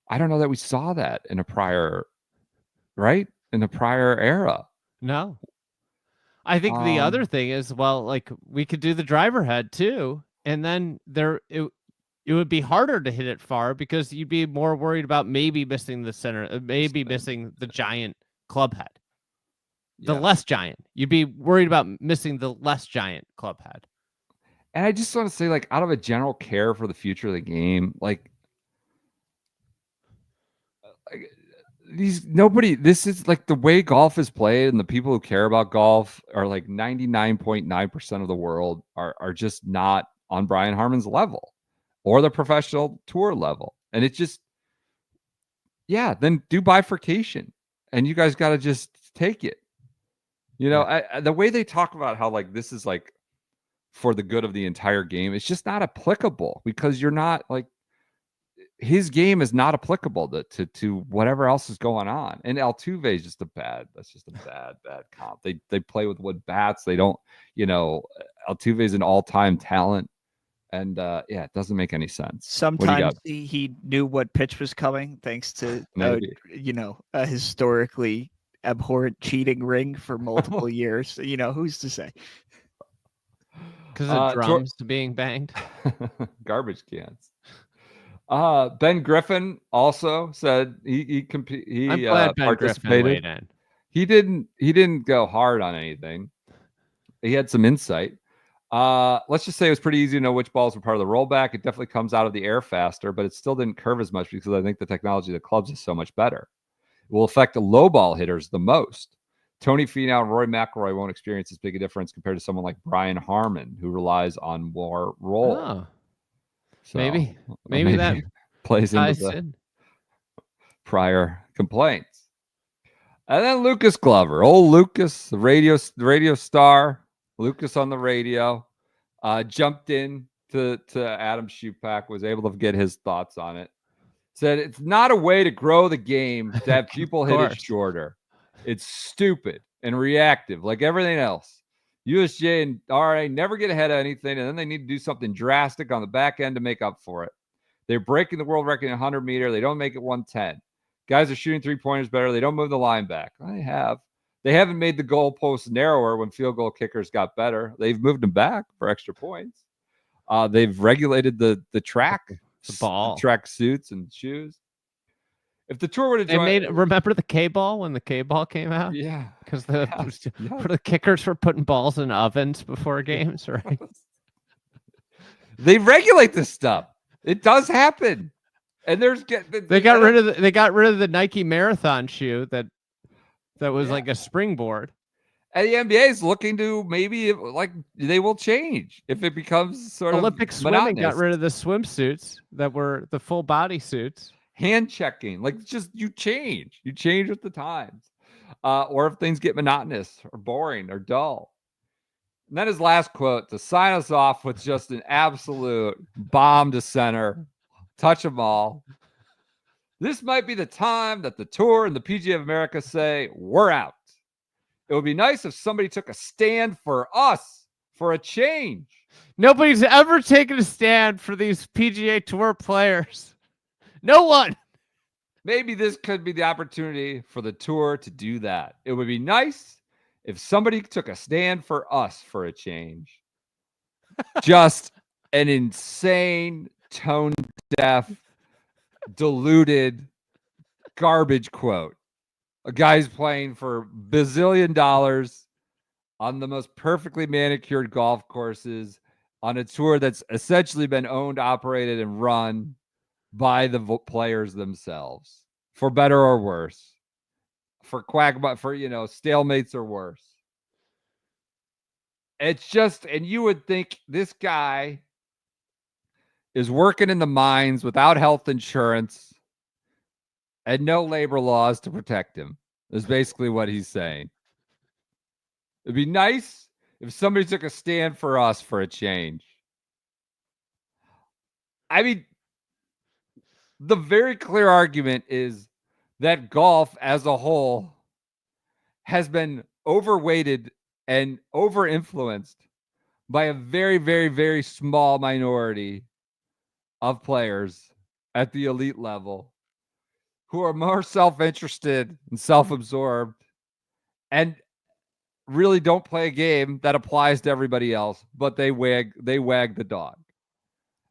I don't know that we saw that in a prior era. No. I think the other thing is, we could do the driver head too. And then it would be harder to hit it far because you'd be more worried about maybe missing the center, maybe missing the giant club head. The less giant. You'd be worried about missing the less giant club head. And I just want to say, like, out of a general care for the future of the game, like this is like the way golf is played, and the people who care about golf are like 99.9% of the world are just not on Brian Harman's level or the professional tour level. And it's just, then do bifurcation, and you guys got to just take it. You know, the way they talk about how like this is like for the good of the entire game, it's just not applicable, because you're not like, his game is not applicable to whatever else is going on. And Altuve is just that's just a bad comp. They play with wood bats. They don't, Altuve is an all-time talent. And it doesn't make any sense. Sometimes he knew what pitch was coming thanks to, a historically abhorrent cheating ring for multiple years. Who's to say? Because of drums being banged. Garbage cans. Ben Griffin also said he I'm glad Ben participated. Griffin weighed in. He didn't go hard on anything. He had some insight. Let's just say it was pretty easy to know which balls were part of the rollback. It definitely comes out of the air faster, but it still didn't curve as much because I think the technology of the clubs is so much better. It will affect the low ball hitters the most. Tony Finau and Rory McIlroy won't experience as big a difference compared to someone like Brian Harman, who relies on more roll. Oh. So, maybe that plays into the prior complaints. And then Lucas Glover, old Lucas, the radio star, Lucas on the radio, jumped in to Adam Schupak, was able to get his thoughts on it. Said it's not a way to grow the game to have people hit it shorter. It's stupid and reactive like everything else. USJ and RA never get ahead of anything, and then they need to do something drastic on the back end to make up for it. They're breaking the world record in 100 meter. They don't make it 110. Guys are shooting three-pointers better. They don't move the line back. They haven't made the goalposts narrower when field goal kickers got better. They've moved them back for extra points. They've regulated the track, the ball, track suits and shoes. If the tour would have remember the K-ball when the K-ball came out? Yeah. Because the kickers were putting balls in ovens before games, right? They regulate this stuff. It does happen. And they got rid of the Nike marathon shoe that was like a springboard. And the NBA is looking to maybe they will change if it becomes sort Olympic of swimming monotonous. Got rid of the swimsuits that were the full body suits. Hand checking, just you change with the times, or if things get monotonous or boring or dull. And then his last quote to sign us off with just an absolute bomb to center, touch them all. This might be the time that the tour and the PGA of America say we're out. It would be nice if somebody took a stand for us for a change. Nobody's ever taken a stand for these PGA Tour players. No one. Maybe this could be the opportunity for the tour to do that. It would be nice if somebody took a stand for us for a change. Just an insane, tone-deaf, diluted garbage quote. A guy's playing for bazillion dollars on the most perfectly manicured golf courses on a tour that's essentially been owned, operated, and run by the players themselves, for better or worse, for stalemates or worse. It's just, and you would think this guy is working in the mines without health insurance and no labor laws to protect him, is basically what he's saying. It'd be nice if somebody took a stand for us for a change. I mean, the very clear argument is that golf as a whole has been overweighted and over-influenced by a very, very, very small minority of players at the elite level who are more self-interested and self-absorbed and really don't play a game that applies to everybody else, but they wag the dog.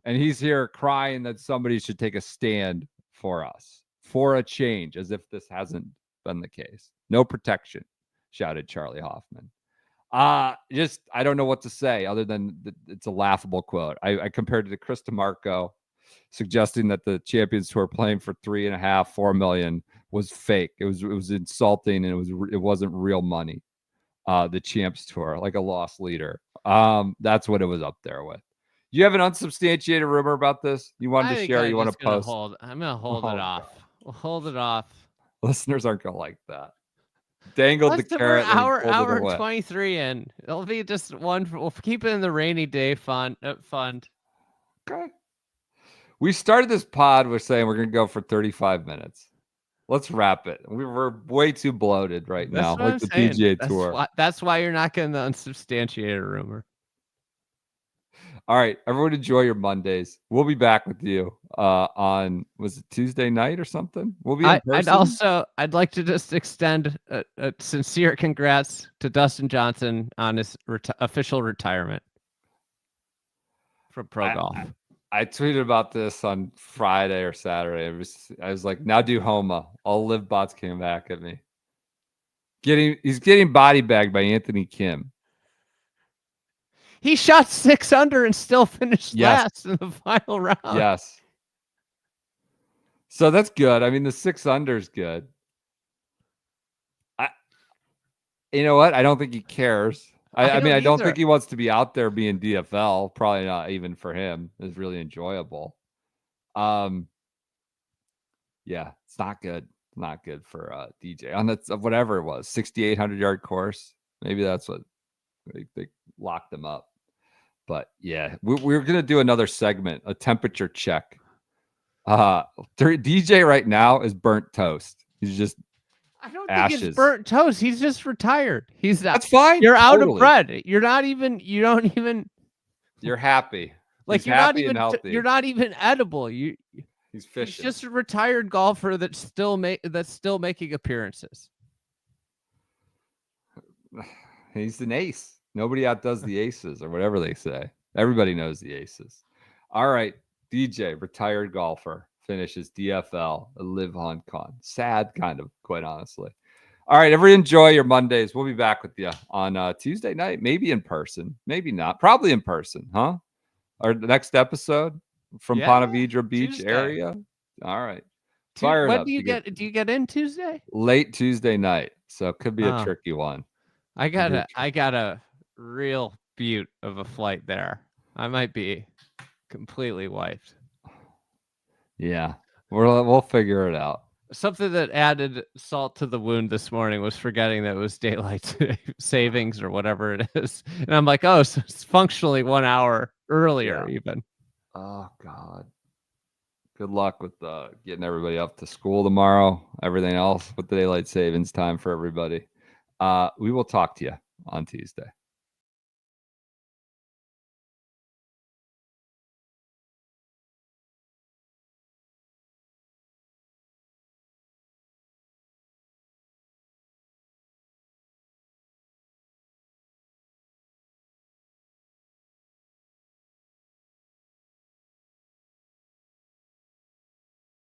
And he's here crying that somebody should take a stand for us, for a change, as if this hasn't been the case. No protection, shouted Charlie Hoffman. I don't know what to say other than it's a laughable quote. I compared it to Chris DeMarco suggesting that the Champions Tour playing for $3.5-4 million was fake. It was insulting, and it wasn't real money. The Champs Tour, like a lost leader. That's what it was up there with. You have an unsubstantiated rumor about this? You wanted to share? You want to post? I'm gonna hold it off. We'll hold it off. Listeners aren't gonna like that. Dangled the carrot. Hour 23 in. It'll be just one. We'll keep it in the rainy day fund. Okay. We started this pod. We're saying we're gonna go for 35 minutes. Let's wrap it. We're way too bloated right now, like the PGA Tour. That's why you're not getting the unsubstantiated rumor. All right, everyone, enjoy your Mondays. We'll be back with you on, was it Tuesday night or something? We'll be in person. I'd like to just extend a sincere congrats to Dustin Johnson on his official retirement from pro golf. I tweeted about this on Friday or Saturday. I was like, now do Homa. All Liv bots came back at me. He's getting body bagged by Anthony Kim. He shot 6 under and still finished last in the final round. Yes. So that's good. I mean, the 6 under is good. You know what? I don't think he cares. I mean, I don't think he wants to be out there being DFL. Probably not even for him. It's really enjoyable. Yeah, it's not good. Not good for DJ on that, whatever it was, 6,800 yard course. Maybe that's what they locked him up. But yeah, we're gonna do another segment, a temperature check. DJ right now is burnt toast. He's just I don't think it's burnt toast. He's just retired. That's fine. You're out of bread. You're not even. You don't even. You're happy. Like you're not even. You're not even edible. He's fishing. He's just a retired golfer that's still making appearances. He's an ace. Nobody outdoes the aces, or whatever they say. Everybody knows the aces. All right, DJ, retired golfer, finishes DFL at LIV Hong Kong. Sad, kind of, quite honestly. All right, everybody, enjoy your Mondays. We'll be back with you on Tuesday night, maybe in person, maybe not, probably in person, huh? Our next episode from Ponte Vedra Beach Tuesday. Area. All right, fire it up. Do you get in Tuesday? Late Tuesday night, so it could be a tricky one. I got a real beaut of a flight there. I might be completely wiped. Yeah, we'll figure it out. Something that added salt to the wound this morning was forgetting that it was daylight savings or whatever it is. And I'm like, oh, so it's functionally 1 hour earlier even. Oh, God. Good luck with getting everybody up to school tomorrow. Everything else with the daylight savings time for everybody. We will talk to you on Tuesday.